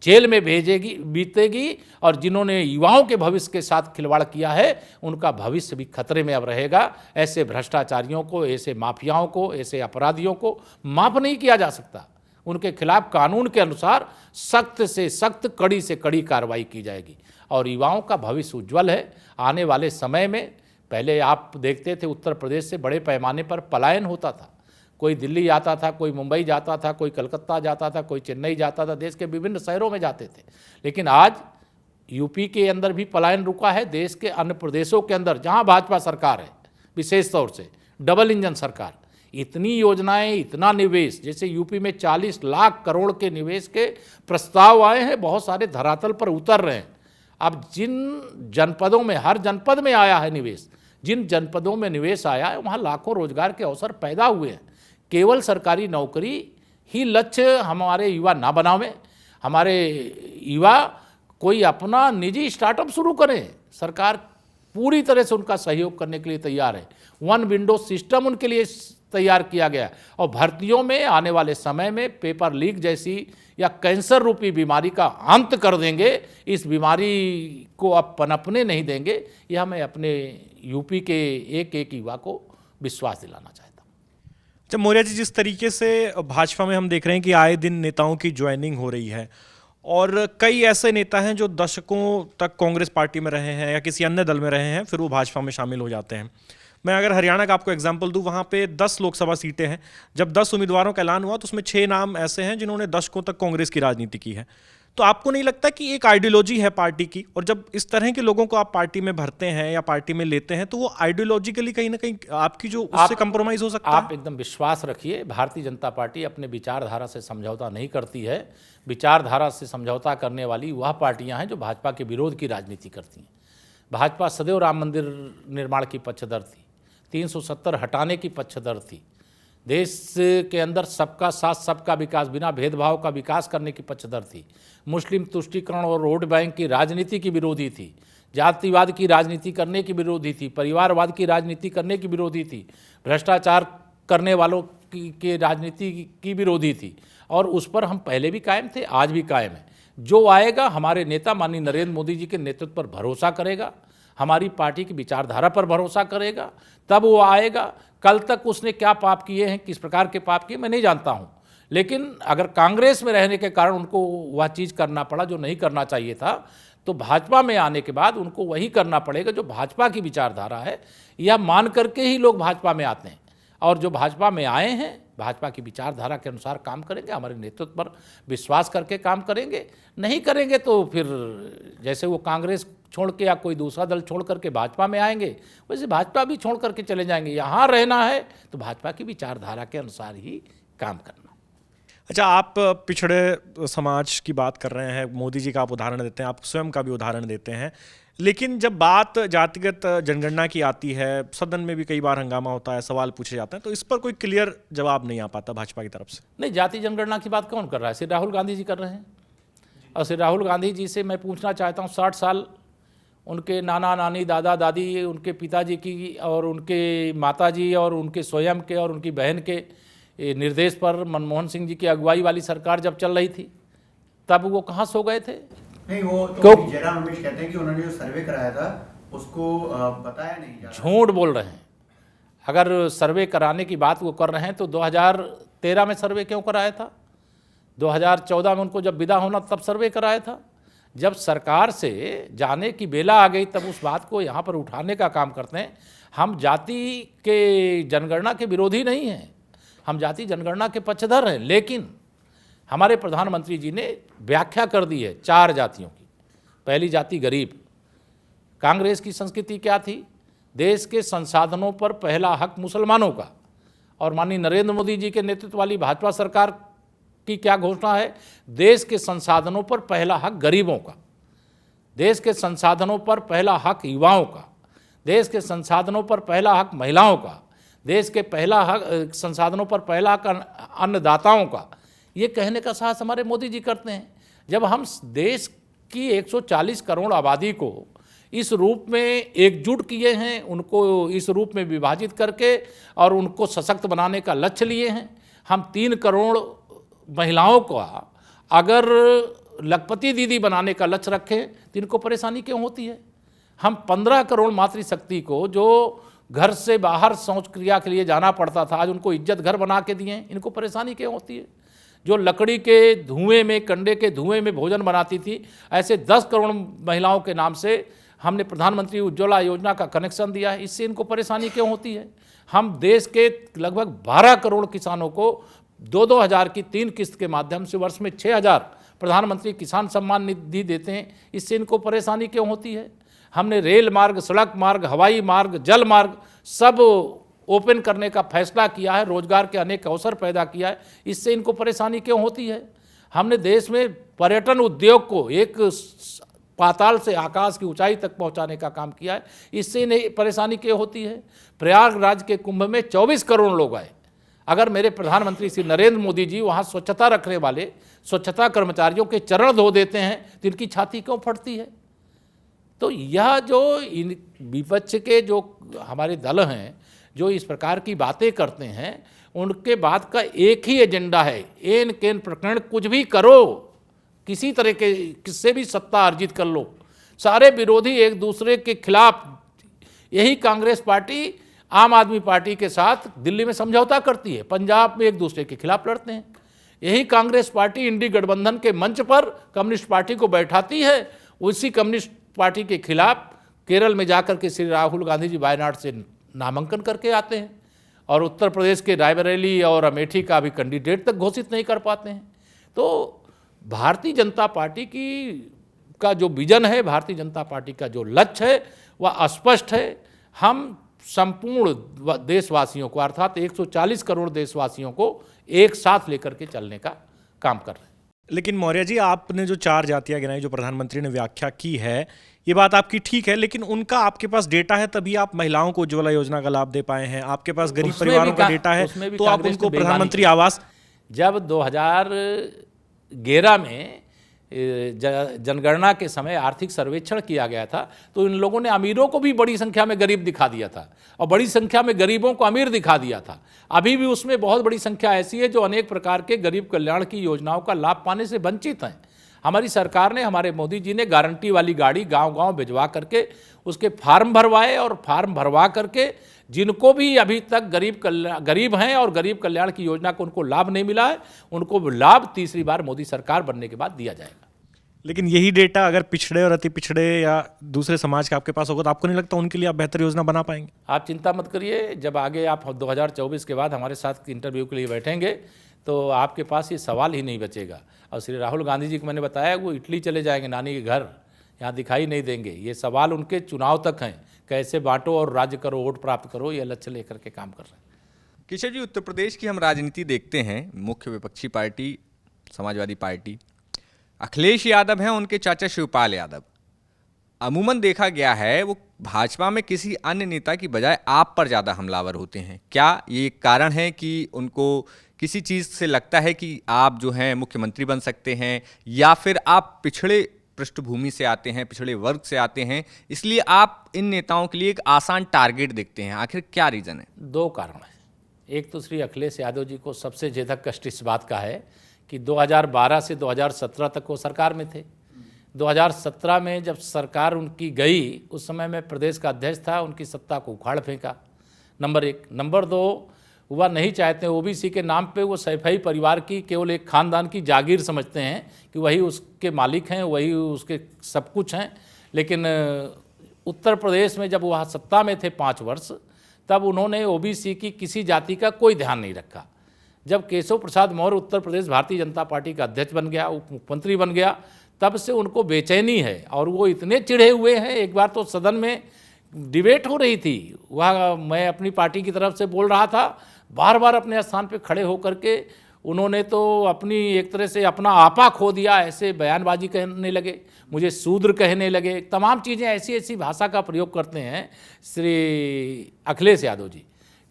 जेल में बीतेगी, और जिन्होंने युवाओं के भविष्य के साथ खिलवाड़ किया है उनका भविष्य भी खतरे में अब रहेगा। ऐसे भ्रष्टाचारियों को, ऐसे माफियाओं को, ऐसे अपराधियों को माफ़ नहीं किया जा सकता। उनके खिलाफ कानून के अनुसार सख्त से सख्त, कड़ी से कड़ी कार्रवाई की जाएगी, और युवाओं का भविष्य उज्ज्वल है। आने वाले समय में, पहले आप देखते थे उत्तर प्रदेश से बड़े पैमाने पर पलायन होता था, कोई दिल्ली जाता था, कोई मुंबई जाता था, कोई कलकत्ता जाता था, कोई चेन्नई जाता था, देश के विभिन्न शहरों में जाते थे। लेकिन आज यूपी के अंदर भी पलायन रुका है। देश के अन्य प्रदेशों के अंदर जहां भाजपा सरकार है, विशेष तौर से डबल इंजन सरकार, इतनी योजनाएं, इतना निवेश, जैसे यूपी में 40 लाख करोड़ के निवेश के प्रस्ताव आए हैं, बहुत सारे धरातल पर उतर रहे हैं। अब जिन जनपदों में, हर जनपद में आया है निवेश, जिन जनपदों में निवेश आया है वहाँ लाखों रोजगार के अवसर पैदा हुए हैं। केवल सरकारी नौकरी ही लक्ष्य हमारे युवा ना बनावें। हमारे युवा कोई अपना निजी स्टार्टअप शुरू करें, सरकार पूरी तरह से उनका सहयोग करने के लिए तैयार है। 1 विंडो सिस्टम उनके लिए तैयार किया गया और भर्तियों में आने वाले समय में पेपर लीक जैसी या कैंसर रूपी बीमारी का अंत कर देंगे। इस बीमारी को अब पनपने नहीं देंगे। यह मैं अपने यूपी के एक एक युवा को विश्वास दिलाना चाहता हूँ। जब मौर्य जी, जिस तरीके से भाजपा में हम देख रहे हैं कि आए दिन नेताओं की ज्वाइनिंग हो रही है और कई ऐसे नेता हैं जो दशकों तक कांग्रेस पार्टी में रहे हैं या किसी अन्य दल में रहे हैं, फिर वो भाजपा में शामिल हो जाते हैं। मैं अगर हरियाणा का आपको एग्जांपल दूं, वहाँ पे 10 लोकसभा सीटें हैं। जब 10 उम्मीदवारों का ऐलान हुआ तो उसमें 6 नाम ऐसे हैं जिन्होंने दशकों तक कांग्रेस की राजनीति की है। तो आपको नहीं लगता कि एक आइडियोलॉजी है पार्टी की, और जब इस तरह के लोगों को आप पार्टी में भरते हैं या पार्टी में लेते हैं तो वो आइडियोलॉजिकली कहीं ना कहीं आपकी जो उससे कंप्रोमाइज हो सकता है? आप एकदम विश्वास रखिए, भारतीय जनता पार्टी अपने विचारधारा से समझौता नहीं करती है। विचारधारा से समझौता करने वाली वह पार्टियां हैं जो भाजपा के विरोध की राजनीति करती हैं। भाजपा सदैव राम मंदिर निर्माण की पक्षधर थी, 370 हटाने की पक्षधर थी, देश के अंदर सबका साथ सबका विकास, बिना भेदभाव का विकास करने की पक्षधर थी, मुस्लिम तुष्टीकरण और वोट बैंक की राजनीति की विरोधी थी, जातिवाद की राजनीति करने की विरोधी थी, परिवारवाद की राजनीति करने की विरोधी थी, भ्रष्टाचार करने वालों की राजनीति की विरोधी थी। और उस पर हम पहले भी कायम थे, आज भी कायम है। जो आएगा हमारे नेता माननीय नरेंद्र मोदी जी के नेतृत्व पर भरोसा करेगा, हमारी पार्टी की विचारधारा पर भरोसा करेगा, तब वो आएगा। कल तक उसने क्या पाप किए हैं, किस प्रकार के पाप किए, मैं नहीं जानता हूँ, लेकिन अगर कांग्रेस में रहने के कारण उनको वह चीज़ करना पड़ा जो नहीं करना चाहिए था, तो भाजपा में आने के बाद उनको वही करना पड़ेगा जो भाजपा की विचारधारा है। यह मान करके ही लोग भाजपा में आते हैं, और जो भाजपा में आए हैं भाजपा की विचारधारा के अनुसार काम करेंगे, हमारे नेतृत्व पर विश्वास करके काम करेंगे। नहीं करेंगे तो फिर जैसे वो कांग्रेस छोड़ के या कोई दूसरा दल छोड़ करके भाजपा में आएंगे, वैसे भाजपा भी छोड़ करके चले जाएंगे। यहाँ रहना है तो भाजपा की विचारधारा के अनुसार ही काम करना। अच्छा, आप पिछड़े समाज की बात कर रहे हैं, मोदी जी का आप उदाहरण देते हैं, आप स्वयं का भी उदाहरण देते हैं, लेकिन जब बात जातिगत जनगणना की आती है, सदन में भी कई बार हंगामा होता है, सवाल पूछे जाते हैं, तो इस पर कोई क्लियर जवाब नहीं आ पाता भाजपा की तरफ से। नहीं, जाति जनगणना की बात कौन कर रहा है? श्री राहुल गांधी जी कर रहे हैं। और श्री राहुल गांधी जी से मैं पूछना चाहता हूँ, 60 साल उनके नाना नानी दादा दादी, उनके पिताजी की और उनके माताजी और उनके स्वयं के और उनकी बहन के निर्देश पर मनमोहन सिंह जी की अगुवाई वाली सरकार जब चल रही थी, तब वो कहाँ सो गए थे? नहीं, वो तो जयराम रमेश कहते हैं कि उन्होंने जो सर्वे कराया था उसको बताया नहीं जा रहा। झूठ बोल रहे हैं। अगर सर्वे कराने की बात वो कर रहे हैं तो 2013 में सर्वे क्यों कराया था? 2014 में उनको जब विदा होना तब सर्वे कराया था। जब सरकार से जाने की बेला आ गई तब उस बात को यहाँ पर उठाने का काम करते हैं। हम जाति के जनगणना के विरोधी नहीं हैं, हम जाति जनगणना के पक्षधर हैं, लेकिन हमारे प्रधानमंत्री जी ने व्याख्या कर दी है 4 जातियों की। पहली जाति गरीब। कांग्रेस की संस्कृति क्या थी? देश के संसाधनों पर पहला हक मुसलमानों का, और माननीय नरेंद्र मोदी जी के नेतृत्व वाली भाजपा सरकार की क्या घोषणा है? देश के संसाधनों पर पहला हक गरीबों का, देश के संसाधनों पर पहला हक युवाओं का, देश के संसाधनों पर पहला हक महिलाओं का, देश के पहला हक संसाधनों पर पहला हक अन्नदाताओं का। ये कहने का साहस हमारे मोदी जी करते हैं। जब हम देश की 140 करोड़ आबादी को इस रूप में एकजुट किए हैं, उनको इस रूप में विभाजित करके और उनको सशक्त बनाने का लक्ष्य लिए हैं। हम 3 करोड़ महिलाओं का अगर लखपति दीदी बनाने का लक्ष्य रखें तो इनको परेशानी क्यों होती है? हम 15 करोड़ मातृशक्ति को जो घर से बाहर शौच क्रिया के लिए जाना पड़ता था, आज उनको इज्जत घर बना के दिए, इनको परेशानी क्यों होती है? जो लकड़ी के धुएं में, कंडे के धुएं में भोजन बनाती थी, ऐसे 10 करोड़ महिलाओं के नाम से हमने प्रधानमंत्री उज्ज्वला योजना का कनेक्शन दिया है, इससे इनको परेशानी क्यों होती है? हम देश के लगभग 12 करोड़ किसानों को 2-2 हज़ार की 3 किस्त के माध्यम से वर्ष में 6,000 प्रधानमंत्री किसान सम्मान निधि देते हैं, इससे इनको परेशानी क्यों होती है? हमने रेल मार्ग, सड़क मार्ग, हवाई मार्ग, जल मार्ग सब ओपन करने का फैसला किया है, रोजगार के अनेक अवसर पैदा किया है, इससे इनको परेशानी क्यों होती है? हमने देश में पर्यटन उद्योग को एक पाताल से आकाश की ऊंचाई तक पहुंचाने का काम किया है, इससे इन्हें परेशानी क्यों होती है? प्रयागराज के कुंभ में 24 करोड़ लोग आए। अगर मेरे प्रधानमंत्री श्री नरेंद्र मोदी जी वहाँ स्वच्छता रखने वाले स्वच्छता कर्मचारियों के चरण धो देते हैं तो इनकी छाती क्यों फटती है? तो यह जो इन विपक्ष के जो हमारे दल हैं, जो इस प्रकार की बातें करते हैं उनके बात का एक ही एजेंडा है, एन केन प्रकरण कुछ भी करो, किसी तरह के किससे भी सत्ता अर्जित कर लो, सारे विरोधी एक दूसरे के खिलाफ। यही कांग्रेस पार्टी आम आदमी पार्टी के साथ दिल्ली में समझौता करती है, पंजाब में एक दूसरे के खिलाफ लड़ते हैं। यही कांग्रेस पार्टी इंडी गठबंधन के मंच पर कम्युनिस्ट पार्टी को बैठाती है, उसी कम्युनिस्ट पार्टी के खिलाफ केरल में जाकर के श्री राहुल गांधी जी वायनाड से नामांकन करके आते हैं और उत्तर प्रदेश के रायबरेली और अमेठी का भी कैंडिडेट तक घोषित नहीं कर पाते हैं। तो भारतीय जनता पार्टी का जो विजन है, भारतीय जनता पार्टी का जो लक्ष्य है वह स्पष्ट है। हम संपूर्ण देशवासियों को अर्थात 140 करोड़ देशवासियों को एक साथ लेकर के चलने का काम कर रहे हैं। लेकिन मौर्य जी, आपने जो 4 जातियां गिनाई, जो प्रधानमंत्री ने व्याख्या की है, ये बात आपकी ठीक है, लेकिन उनका आपके पास डेटा है तभी आप महिलाओं को उज्ज्वला योजना का लाभ दे पाए हैं, आपके पास गरीब परिवारों का डेटा है तो आप उनको प्रधानमंत्री आवास। जब 2011 में जनगणना के समय आर्थिक सर्वेक्षण किया गया था तो इन लोगों ने अमीरों को भी बड़ी संख्या में गरीब दिखा दिया था और बड़ी संख्या में गरीबों को अमीर दिखा दिया था। अभी भी उसमें बहुत बड़ी संख्या ऐसी है जो अनेक प्रकार के गरीब कल्याण की योजनाओं का लाभ पाने से वंचित हैं। हमारी सरकार ने, हमारे मोदी जी ने गारंटी वाली गाड़ी गांव-गांव भिजवा करके उसके फार्म भरवाए और फार्म भरवा करके जिनको भी अभी तक गरीब हैं और गरीब कल्याण की योजना को उनको लाभ नहीं मिला है, उनको लाभ तीसरी बार मोदी सरकार बनने के बाद दिया जाएगा। लेकिन यही डेटा अगर पिछड़े और अति पिछड़े या दूसरे समाज के आपके पास होगा तो आपको नहीं लगता उनके लिए आप बेहतर योजना बना पाएंगे? आप चिंता मत करिए, जब आगे आप 2024 के बाद हमारे साथ इंटरव्यू के लिए बैठेंगे तो आपके पास ये सवाल ही नहीं बचेगा। और श्री राहुल गांधी जी को मैंने बताया वो इटली चले जाएंगे, नानी के घर, यहाँ दिखाई नहीं देंगे। ये सवाल उनके चुनाव तक हैं, कैसे बांटो और राज्य करो, वोट प्राप्त करो, ये लक्ष्य लेकर के काम कर रहे हैं। किशोर जी, उत्तर प्रदेश की हम राजनीति देखते हैं, मुख्य विपक्षी पार्टी समाजवादी पार्टी, अखिलेश यादव हैं, उनके चाचा शिवपाल यादव। अमूमन देखा गया है वो भाजपा में किसी अन्य नेता की बजाय आप पर ज़्यादा हमलावर होते हैं। क्या ये कारण है कि उनको किसी चीज़ से लगता है कि आप जो हैं मुख्यमंत्री बन सकते हैं, या फिर आप पिछड़े पृष्ठभूमि से आते हैं, पिछड़े वर्ग से आते हैं, इसलिए आप इन नेताओं के लिए एक आसान टारगेट देखते हैं? आखिर क्या रीज़न है? 2 कारण है। एक तो श्री अखिलेश यादव जी को सबसे ज़्यादा कष्ट इस बात का है कि 2012 से 2017 तक वो सरकार में थे। 2017 में जब सरकार उनकी गई उस समय मैं प्रदेश का अध्यक्ष था, उनकी सत्ता को उखाड़ फेंका, नंबर 1। नंबर 2, वह नहीं चाहते, ओबीसी के नाम पे वो सैफई परिवार की केवल एक खानदान की जागीर समझते हैं कि वही उसके मालिक हैं, वही उसके सब कुछ हैं। लेकिन उत्तर प्रदेश में जब वह सत्ता में थे 5 वर्ष, तब उन्होंने ओबीसी की किसी जाति का कोई ध्यान नहीं रखा। जब केशव प्रसाद मौर्य उत्तर प्रदेश भारतीय जनता पार्टी का अध्यक्ष बन गया, उप मुख्यमंत्री बन गया, तब से उनको बेचैनी है और वो इतने चिढ़े हुए हैं। एक बार तो सदन में डिबेट हो रही थी, वह मैं अपनी पार्टी की तरफ से बोल रहा था, बार बार अपने स्थान पे खड़े होकर के उन्होंने तो अपनी एक तरह से अपना आपा खो दिया, ऐसे बयानबाजी कहने लगे, मुझे शूद्र कहने लगे, तमाम चीज़ें ऐसी ऐसी भाषा का प्रयोग करते हैं श्री अखिलेश यादव जी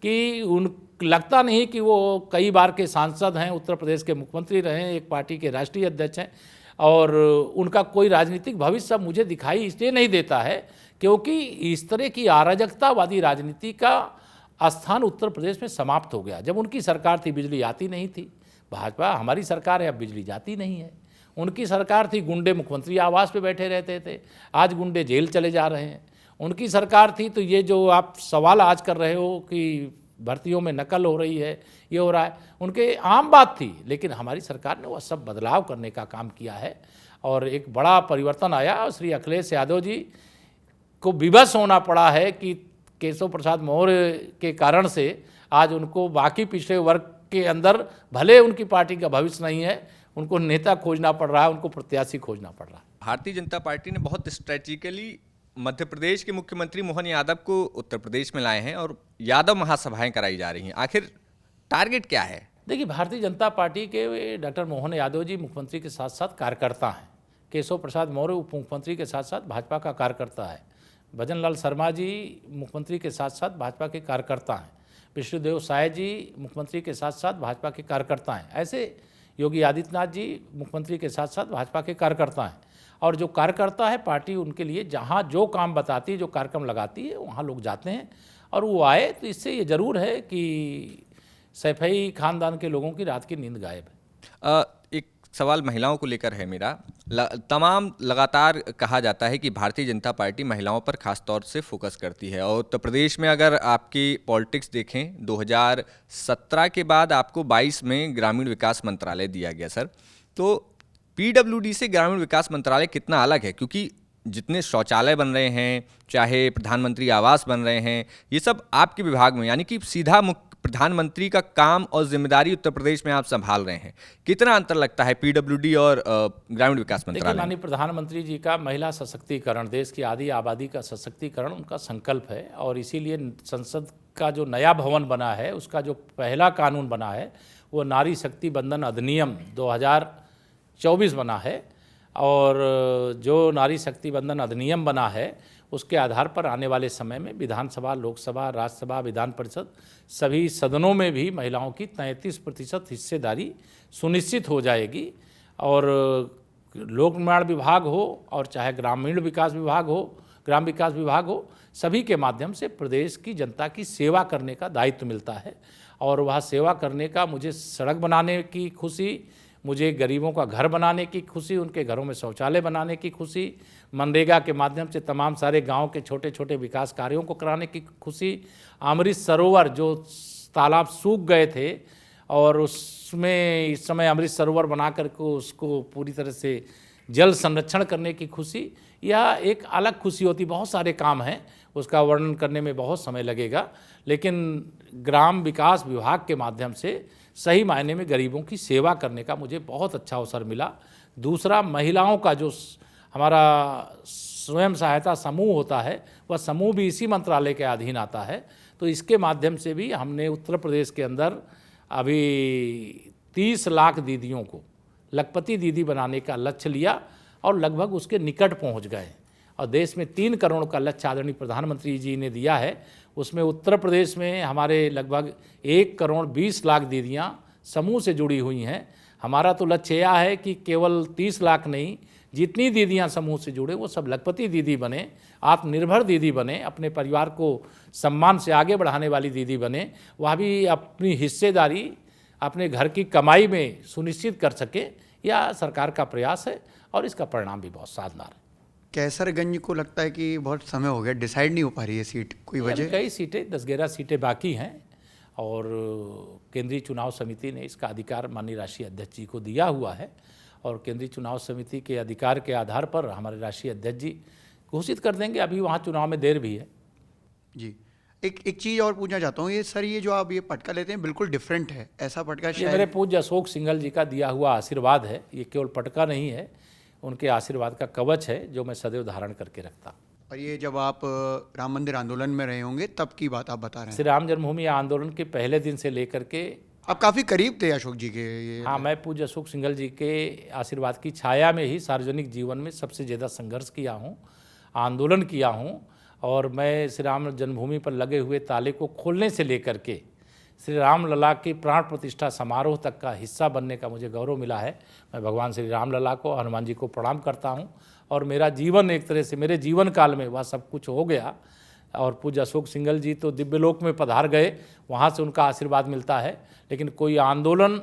कि लगता नहीं कि वो कई बार के सांसद हैं, उत्तर प्रदेश के मुख्यमंत्री रहे हैं, एक पार्टी के राष्ट्रीय अध्यक्ष हैं, और उनका कोई राजनीतिक भविष्य मुझे दिखाई इसलिए नहीं देता है क्योंकि इस तरह की अराजकतावादी राजनीति का स्थान उत्तर प्रदेश में समाप्त हो गया। जब उनकी सरकार थी बिजली आती नहीं थी, भाजपा हमारी सरकार है, अब बिजली जाती नहीं है। उनकी सरकार थी, गुंडे मुख्यमंत्री आवास पे बैठे रहते थे, आज गुंडे जेल चले जा रहे हैं। उनकी सरकार थी तो ये जो आप सवाल आज कर रहे हो कि भर्तियों में नकल हो रही है, ये हो रहा है, उनके आम बात थी। लेकिन हमारी सरकार ने वह सब बदलाव करने का काम किया है और एक बड़ा परिवर्तन आया। और श्री अखिलेश यादव जी को विवश होना पड़ा है कि केशव प्रसाद मौर्य के कारण से आज उनको बाकी पिछड़े वर्ग के अंदर भले उनकी पार्टी का भविष्य नहीं है, उनको नेता खोजना पड़ रहा है, उनको प्रत्याशी खोजना पड़ रहा है। भारतीय जनता पार्टी ने बहुत स्ट्रेटेजिकली मध्य प्रदेश के मुख्यमंत्री मोहन यादव को उत्तर प्रदेश में लाए हैं और यादव महासभाएं कराई जा रही हैं। आखिर टारगेट क्या है? देखिए, भारतीय जनता पार्टी के डॉक्टर मोहन यादव जी मुख्यमंत्री के साथ साथ कार्यकर्ता हैं। केशव प्रसाद मौर्य उप मुख्यमंत्री के साथ साथ भाजपा का कार्यकर्ता है। भजन लाल शर्मा जी मुख्यमंत्री के साथ साथ भाजपा के कार्यकर्ता हैं। विष्णुदेव साय जी मुख्यमंत्री के साथ साथ भाजपा के कार्यकर्ता हैं। ऐसे योगी आदित्यनाथ जी मुख्यमंत्री के साथ साथ भाजपा के कार्यकर्ता हैं। और जो कार्यकर्ता है, पार्टी उनके लिए जहाँ जो काम बताती है, जो कार्यक्रम लगाती है, वहाँ लोग जाते हैं और वो आए तो इससे ये ज़रूर है कि सैफई खानदान के लोगों की रात की नींद गायब है। एक सवाल महिलाओं को लेकर है मेरा। तमाम लगातार कहा जाता है कि भारतीय जनता पार्टी महिलाओं पर खास तौर से फोकस करती है, और उत्तर प्रदेश में अगर आपकी पॉलिटिक्स देखें 2017 के बाद आपको 22 में ग्रामीण विकास मंत्रालय दिया गया सर। तो पीडब्ल्यूडी से ग्रामीण विकास मंत्रालय कितना अलग है? क्योंकि जितने शौचालय बन रहे हैं, चाहे प्रधानमंत्री आवास बन रहे हैं, ये सब आपके विभाग में, यानी कि सीधा प्रधानमंत्री का काम और जिम्मेदारी उत्तर प्रदेश में आप संभाल रहे हैं। कितना अंतर लगता है पीडब्ल्यूडी और ग्रामीण विकास मंत्रालय? माननीय प्रधानमंत्री जी का महिला सशक्तिकरण, देश की आधी आबादी का सशक्तिकरण उनका संकल्प है, और इसीलिए संसद का जो नया भवन बना है उसका जो पहला कानून बना है वो नारी शक्ति बंधन अधिनियम 2024 बना है। और जो नारी शक्ति बंधन अधिनियम बना है उसके आधार पर आने वाले समय में विधानसभा, लोकसभा, राज्यसभा, विधान परिषद सभी सदनों में भी महिलाओं की 33% हिस्सेदारी सुनिश्चित हो जाएगी। और लोक निर्माण विभाग हो और चाहे ग्रामीण विकास विभाग हो, ग्राम विकास विभाग हो, सभी के माध्यम से प्रदेश की जनता की सेवा करने का दायित्व मिलता है। और वह सेवा करने का मुझे सड़क बनाने की खुशी, मुझे गरीबों का घर बनाने की खुशी, उनके घरों में शौचालय बनाने की खुशी, मनरेगा के माध्यम से तमाम सारे गांव के छोटे छोटे विकास कार्यों को कराने की खुशी, अमृत सरोवर जो तालाब सूख गए थे और उसमें इस समय अमृत सरोवर बना करके उसको पूरी तरह से जल संरक्षण करने की खुशी, यह एक अलग खुशी होती। बहुत सारे काम हैं, उसका वर्णन करने में बहुत समय लगेगा, लेकिन ग्राम विकास विभाग के माध्यम से सही मायने में गरीबों की सेवा करने का मुझे बहुत अच्छा अवसर मिला। दूसरा, महिलाओं का जो हमारा स्वयं सहायता समूह होता है वह समूह भी इसी मंत्रालय के अधीन आता है। तो इसके माध्यम से भी हमने उत्तर प्रदेश के अंदर अभी 30 लाख दीदियों को लखपति दीदी बनाने का लक्ष्य लिया और लगभग उसके निकट पहुंच गए। और देश में 3 करोड़ का लक्ष्य आदरणीय प्रधानमंत्री जी ने दिया है, उसमें उत्तर प्रदेश में हमारे लगभग 1 करोड़ 20 लाख दीदियां समूह से जुड़ी हुई हैं। हमारा तो लक्ष्य यह है कि केवल 30 लाख नहीं, जितनी दीदियां समूह से जुड़े वो सब लखपति दीदी बने, आत्मनिर्भर दीदी बने, अपने परिवार को सम्मान से आगे बढ़ाने वाली दीदी बने, वह भी अपनी हिस्सेदारी अपने घर की कमाई में सुनिश्चित कर सके। यह सरकार का प्रयास है और इसका परिणाम भी बहुत शानदार है। कैसरगंज को लगता है कि बहुत समय हो गया, डिसाइड नहीं हो पा रही है सीट, कोई वजह? कई सीटें 10-11 सीटें बाकी हैं और केंद्रीय चुनाव समिति ने इसका अधिकार माननीय राष्ट्रीय अध्यक्ष जी को दिया हुआ है, और केंद्रीय चुनाव समिति के अधिकार के आधार पर हमारे राष्ट्रीय अध्यक्ष जी घोषित कर देंगे। अभी वहाँ चुनाव में देर भी है जी। एक चीज़ और पूछना चाहता हूँ, ये सर ये जो आप ये पटका लेते हैं बिल्कुल डिफरेंट है, ऐसा पटका ये मेरे पूज्य अशोक सिंघल जी का दिया हुआ आशीर्वाद है। ये केवल पटका नहीं है, उनके आशीर्वाद का कवच है जो मैं सदैव धारण करके रखता। और ये जब आप राम मंदिर आंदोलन में रहे होंगे तब की बात आप बता रहे हैं? श्री राम जन्मभूमि आंदोलन के पहले दिन से लेकर के आप काफ़ी करीब थे अशोक जी के। ये हाँ, मैं पूज्य अशोक सिंघल जी के आशीर्वाद की छाया में ही सार्वजनिक जीवन में सबसे ज़्यादा संघर्ष किया हूँ, आंदोलन किया हूँ। और मैं श्री राम जन्मभूमि पर लगे हुए ताले को खोलने से लेकर के श्री राम लला के प्राण प्रतिष्ठा समारोह तक का हिस्सा बनने का मुझे गौरव मिला है। मैं भगवान श्री राम लला को, हनुमान जी को प्रणाम करता हूँ, और मेरा जीवन एक तरह से मेरे जीवन काल में वह सब कुछ हो गया। और पूज्य अशोक सिंघल जी तो दिव्यलोक में पधार गए, वहाँ से उनका आशीर्वाद मिलता है, लेकिन कोई आंदोलन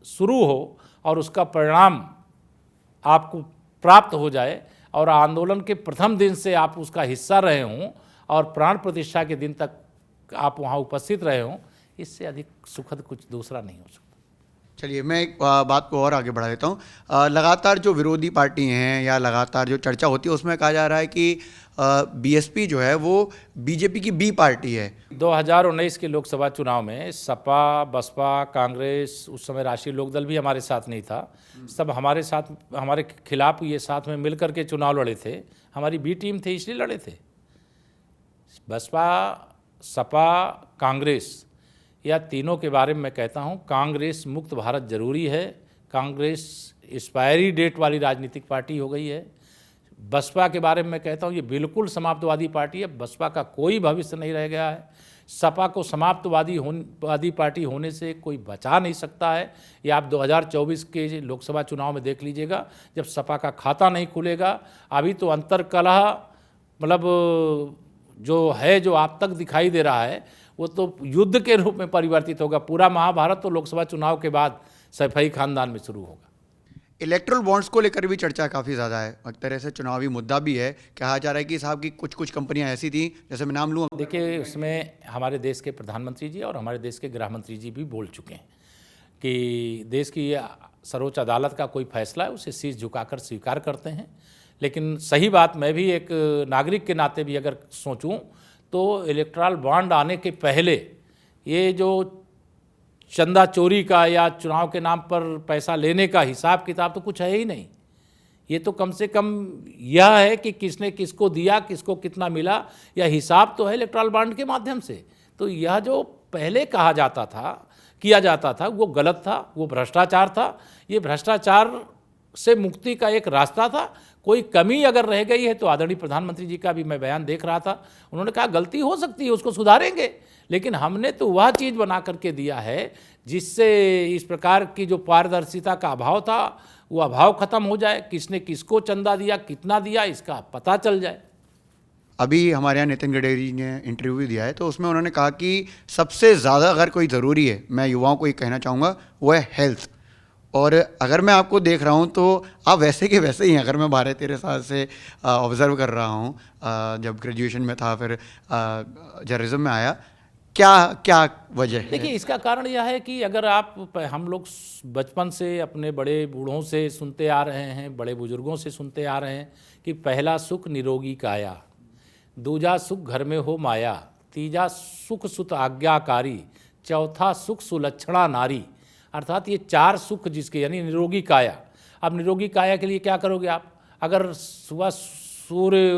शुरू हो और उसका परिणाम आपको प्राप्त हो जाए और आंदोलन के प्रथम दिन से आप उसका हिस्सा रहे हों और प्राण प्रतिष्ठा के दिन तक आप वहाँ उपस्थित रहे हों, इससे अधिक सुखद कुछ दूसरा नहीं हो सकता। चलिए, मैं एक बात को और आगे बढ़ा देता हूँ। लगातार जो विरोधी पार्टी हैं या लगातार जो चर्चा होती है उसमें कहा जा रहा है कि बीएसपी जो है वो बीजेपी की बी पार्टी है। 2019 के लोकसभा चुनाव में सपा, बसपा, कांग्रेस, उस समय राष्ट्रीय लोकदल भी हमारे साथ नहीं था, सब हमारे साथ, हमारे खिलाफ ये साथ में मिल करके चुनाव लड़े थे। हमारी बी टीम थे इसलिए लड़े थे। बसपा, सपा, कांग्रेस, या तीनों के बारे में मैं कहता हूँ, कांग्रेस मुक्त भारत जरूरी है। कांग्रेस एक्सपायरी डेट वाली राजनीतिक पार्टी हो गई है। बसपा के बारे में मैं कहता हूँ ये बिल्कुल समाप्तवादी पार्टी है, बसपा का कोई भविष्य नहीं रह गया है। सपा को समाप्तवादी पार्टी होने से कोई बचा नहीं सकता है। ये आप 2024 के लोकसभा चुनाव में देख लीजिएगा, जब सपा का खाता नहीं खुलेगा। अभी तो अंतर्कलह मतलब जो है, जो आप तक दिखाई दे रहा है, वो तो युद्ध के रूप में परिवर्तित होगा। पूरा महाभारत तो लोकसभा चुनाव के बाद सैफई खानदान में शुरू होगा। इलेक्ट्रल बॉन्ड्स को लेकर भी चर्चा काफ़ी ज़्यादा है, एक तरह से चुनावी मुद्दा भी है। कहा जा रहा है कि साहब की कुछ कंपनियां ऐसी थी, जैसे मैं नाम लूँ। देखिए, उसमें हमारे देश के प्रधानमंत्री जी और हमारे देश के गृह मंत्री जी भी बोल चुके हैं कि देश की सर्वोच्च अदालत का कोई फैसला है उसे शीश झुकाकर स्वीकार करते हैं। लेकिन सही बात, मैं भी एक नागरिक के नाते भी अगर सोचूं तो इलेक्ट्रल बॉन्ड आने के पहले ये जो चंदा चोरी का या चुनाव के नाम पर पैसा लेने का हिसाब किताब तो कुछ है ही नहीं। ये तो कम से कम यह है कि किसने किसको दिया, किसको कितना मिला, यह हिसाब तो है इलेक्ट्रल बॉन्ड के माध्यम से। तो यह जो पहले कहा जाता था, किया जाता था, वो गलत था, वो भ्रष्टाचार था। ये भ्रष्टाचार से मुक्ति का एक रास्ता था। कोई कमी अगर रह गई है तो आदरणीय प्रधानमंत्री जी का भी मैं बयान देख रहा था, उन्होंने कहा गलती हो सकती है, उसको सुधारेंगे। लेकिन हमने तो वह चीज़ बना करके दिया है जिससे इस प्रकार की जो पारदर्शिता का अभाव था वो अभाव खत्म हो जाए, किसने किसको चंदा दिया, कितना दिया, इसका पता चल जाए। अभी हमारे यहाँ नितिन गडकरी ने इंटरव्यू दिया है, तो उसमें उन्होंने कहा कि सबसे ज़्यादा अगर कोई ज़रूरी है, मैं युवाओं को ये कहना चाहूँगा, वो है हेल्थ। और अगर मैं आपको देख रहा हूँ तो आप वैसे के वैसे ही हैं। अगर मैं 12-13 साल से ऑब्ज़र्व कर रहा हूँ, जब ग्रेजुएशन में था, फिर जर्नलिज्म में आया, क्या वजह है? देखिए, इसका कारण यह है कि अगर हम लोग बचपन से अपने बड़े बूढ़ों से सुनते आ रहे हैं, बड़े बुजुर्गों से सुनते आ रहे हैं कि पहला सुख निरोगी काया, दूजा सुख घर में हो माया, तीजा सुख सुत आज्ञाकारी, चौथा सुख सुलक्षणा नारी। अर्थात ये 4 सुख जिसके, यानी निरोगी काया। अब निरोगी काया के लिए क्या करोगे आप? अगर सुबह सूर्य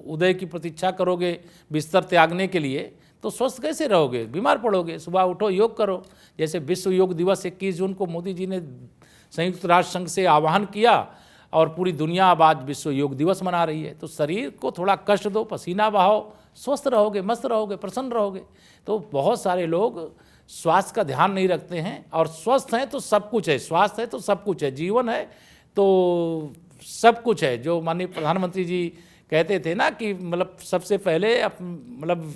उदय की प्रतीक्षा करोगे बिस्तर त्यागने के लिए तो स्वस्थ कैसे रहोगे? बीमार पड़ोगे। सुबह उठो, योग करो। जैसे विश्व योग दिवस 21 जून को मोदी जी ने संयुक्त राष्ट्र संघ से आह्वान किया और पूरी दुनिया अब आज विश्व योग दिवस मना रही है। तो शरीर को थोड़ा कष्ट दो, पसीना बहाओ, स्वस्थ रहोगे, मस्त रहोगे, प्रसन्न रहोगे। तो बहुत सारे लोग स्वास्थ्य का ध्यान नहीं रखते हैं, और स्वस्थ हैं तो सब कुछ है, स्वास्थ्य है तो सब कुछ है, जीवन है तो सब कुछ है। जो माननीय प्रधानमंत्री जी कहते थे ना कि मतलब सबसे पहले मतलब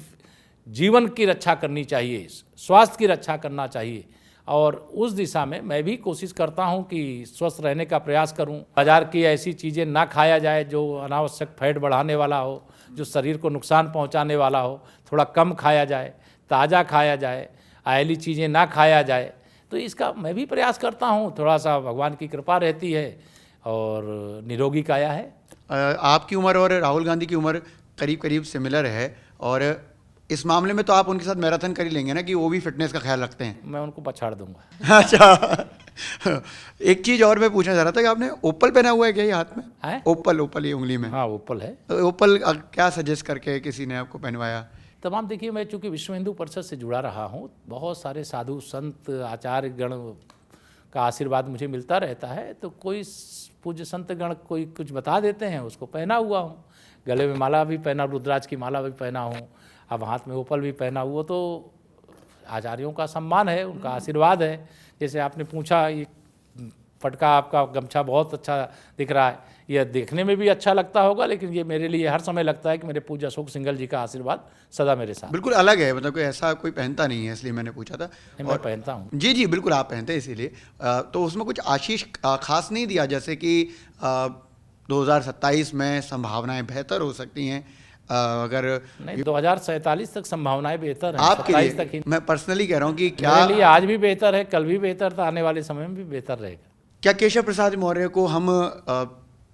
जीवन की रक्षा करनी चाहिए, स्वास्थ्य की रक्षा करना चाहिए, और उस दिशा में मैं भी कोशिश करता हूं कि स्वस्थ रहने का प्रयास करूं। बाजार की ऐसी चीज़ें ना खाया जाए जो अनावश्यक फैट बढ़ाने वाला हो, जो शरीर को नुकसान पहुंचाने वाला हो, थोड़ा कम खाया जाए, ताज़ा खाया जाए, आयली चीज़ें ना खाया जाए। तो इसका मैं भी प्रयास करता हूं, थोड़ा सा भगवान की कृपा रहती है और निरोगी काया है। आपकी उम्र और राहुल गांधी की उम्र करीब करीब सिमिलर है, और इस मामले में तो आप उनके साथ मैराथन कर ही लेंगे ना, कि वो भी फिटनेस का ख्याल रखते हैं। मैं उनको पछाड़ दूंगा। अच्छा, एक चीज़ और मैं पूछना चाह रहा था कि आपने ओपल पहना हुआ है क्या ये हाथ में? है? ओपल ये उंगली में? हाँ, ओपल है। तो ओपल क्या सजेस्ट करके किसी ने आपको पहनवाया? तमाम, देखिए, मैं चूँकि विश्व हिंदू परिषद से जुड़ा रहा हूँ, बहुत सारे साधु संत आचार्य गण का आशीर्वाद मुझे मिलता रहता है। तो कोई पूज्य संत गण कोई कुछ बता देते हैं, उसको पहना हुआ हूँ। गले में माला भी पहना, रुद्राक्ष की माला भी पहना हूँ, अब हाथ में ओपल भी पहना हुआ। तो आचार्यों का सम्मान है, उनका आशीर्वाद है। जैसे आपने पूछा, ये पटका आपका गमछा बहुत अच्छा दिख रहा है, यह देखने में भी अच्छा लगता होगा, लेकिन ये मेरे लिए हर समय लगता है कि मेरे पूज्य अशोक सिंघल जी का आशीर्वाद सदा मेरे साथ। बिल्कुल अलग है, मतलब कोई ऐसा कोई पहनता नहीं है, इसलिए मैंने पूछा था। मैं पहनता हूँ। जी, बिल्कुल आप पहनते हैं, इसीलिए। तो उसमें कुछ आशीष खास नहीं दिया, जैसे कि 2027 में संभावनाएं बेहतर हो सकती हैं, अगर नहीं, 2047 तक संभावनाएं बेहतर हैं, आपके 27 लिए तक ही। मैं पर्सनली कह रहा हूँ कि क्या मेरे लिए आज भी बेहतर है, कल भी बेहतर था, आने वाले समय में भी बेहतर रहेगा। क्या केशव प्रसाद मौर्य को हम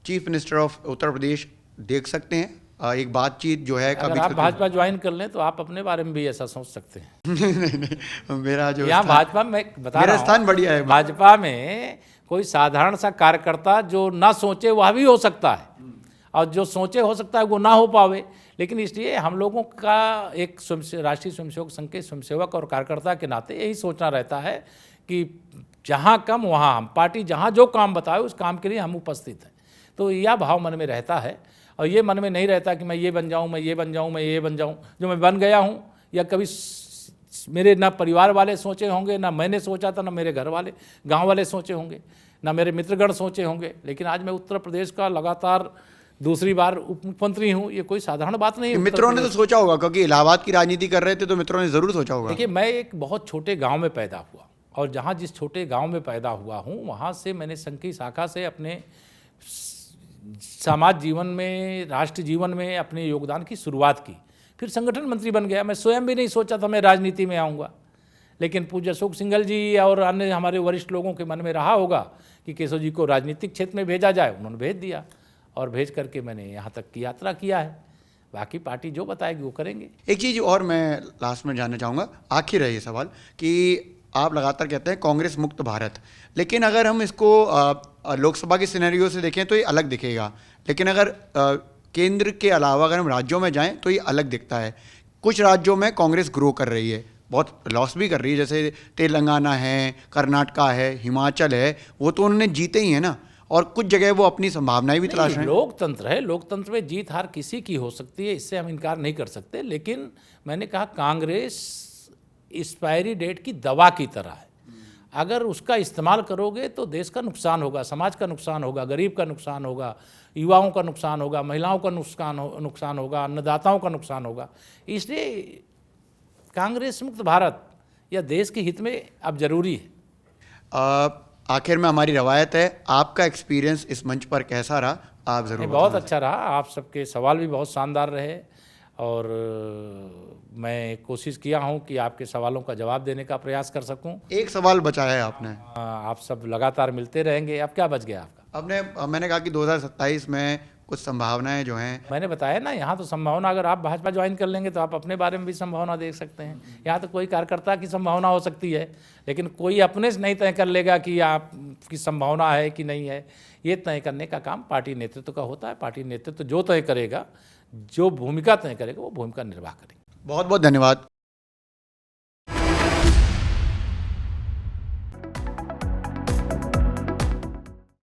chief minister of Uttar Pradesh देख सकते हैं? एक बातचीत जो है अगर आप भाजपा ज्वाइन कर लें तो आप अपने बारे में भी ऐसा सोच सकते हैं। नहीं, मेरा जो यहाँ भाजपा में बता मेरा रहा हूँ, स्थान बढ़िया है। भाजपा में कोई साधारण सा कार्यकर्ता जो ना सोचे वह भी हो सकता है, और जो सोचे हो सकता है वो ना हो पावे। लेकिन इसलिए हम लोगों का एक राष्ट्रीय स्वयंसेवक संघ के स्वयंसेवक और कार्यकर्ता के नाते यही सोचना रहता है कि जहाँ कम वहाँ हम, पार्टी जहाँ जो काम बताए उस काम के लिए हम उपस्थित हैं। तो यह भाव मन में रहता है, और ये मन में नहीं रहता कि मैं ये बन जाऊँ, मैं ये बन जाऊँ, मैं ये बन जाऊँ। जो मैं बन गया हूँ, या कभी मेरे ना परिवार वाले सोचे होंगे, ना मैंने सोचा था, ना मेरे घर वाले गांव वाले सोचे होंगे, ना मेरे मित्रगण सोचे होंगे, लेकिन आज मैं उत्तर प्रदेश का लगातार दूसरी बार उप मुख्यमंत्री हूँ, ये कोई साधारण बात नहीं है। मित्रों ने तो सोचा होगा, क्योंकि इलाहाबाद की राजनीति कर रहे थे तो मित्रों ने जरूर सोचा होगा। देखिए, मैं एक बहुत छोटे गांव में पैदा हुआ और जहाँ जिस छोटे गांव में पैदा हुआ हूँ वहाँ से मैंने संघ की शाखा से अपने समाज जीवन में, राष्ट्र जीवन में अपने योगदान की शुरुआत की। फिर संगठन मंत्री बन गया। मैं स्वयं भी नहीं सोचा था मैं राजनीति में आऊँगा, लेकिन पूज्य अशोक सिंघल जी और अन्य हमारे वरिष्ठ लोगों के मन में रहा होगा कि केशव जी को राजनीतिक क्षेत्र में भेजा जाए। उन्होंने भेज दिया और भेज करके मैंने यहाँ तक की यात्रा किया है। बाकी पार्टी जो बताएगी वो करेंगे। एक चीज़ और मैं लास्ट में जानना चाहूँगा, आखिर है ये सवाल, कि आप लगातार कहते हैं कांग्रेस मुक्त भारत, लेकिन अगर हम इसको लोकसभा के सिनेरियो से देखें तो ये अलग दिखेगा, लेकिन अगर केंद्र के अलावा अगर हम राज्यों में जाएं तो ये अलग दिखता है। कुछ राज्यों में कांग्रेस ग्रो कर रही है, बहुत लॉस भी कर रही है, जैसे तेलंगाना है, कर्नाटका है, हिमाचल है, वो तो उन्होंने जीते ही है ना, और कुछ जगह वो अपनी संभावनाएं भी तलाश रहे हैं। लोकतंत्र है, लोकतंत्र में जीत हार किसी की हो सकती है, इससे हम इनकार नहीं कर सकते। लेकिन मैंने कहा कांग्रेस एक्सपायरी डेट की दवा की तरह है। अगर उसका इस्तेमाल करोगे तो देश का नुकसान होगा, समाज का नुकसान होगा, गरीब का नुकसान होगा, युवाओं का नुकसान होगा, महिलाओं का नुकसान होगा, अन्नदाताओं का नुकसान होगा। इसलिए कांग्रेस मुक्त भारत या देश के हित में अब जरूरी है। आखिर में हमारी रवायत है, आपका एक्सपीरियंस इस मंच पर कैसा रहा, आप जरूर बहुत अच्छा रहा। आप सबके सवाल भी बहुत शानदार रहे और मैं कोशिश किया हूं कि आपके सवालों का जवाब देने का प्रयास कर सकूं। एक सवाल बचाया है आपने। आप सब लगातार मिलते रहेंगे। अब क्या बच गया आपका? मैंने कहा कि 2027 में कुछ संभावनाएं जो हैं, मैंने बताया ना, यहाँ तो संभावना, अगर आप भाजपा ज्वाइन कर लेंगे तो आप अपने बारे में भी संभावना देख सकते हैं। यहाँ तो कोई कार्यकर्ता की संभावना हो सकती है, लेकिन कोई अपने से नहीं तय कर लेगा कि आपकी संभावना है कि नहीं है। ये तय करने का काम पार्टी नेतृत्व का होता है। पार्टी नेतृत्व जो तय करेगा, जो भूमिका तय करेगा, वो भूमिका निर्वाह करेंगे। बहुत बहुत धन्यवाद।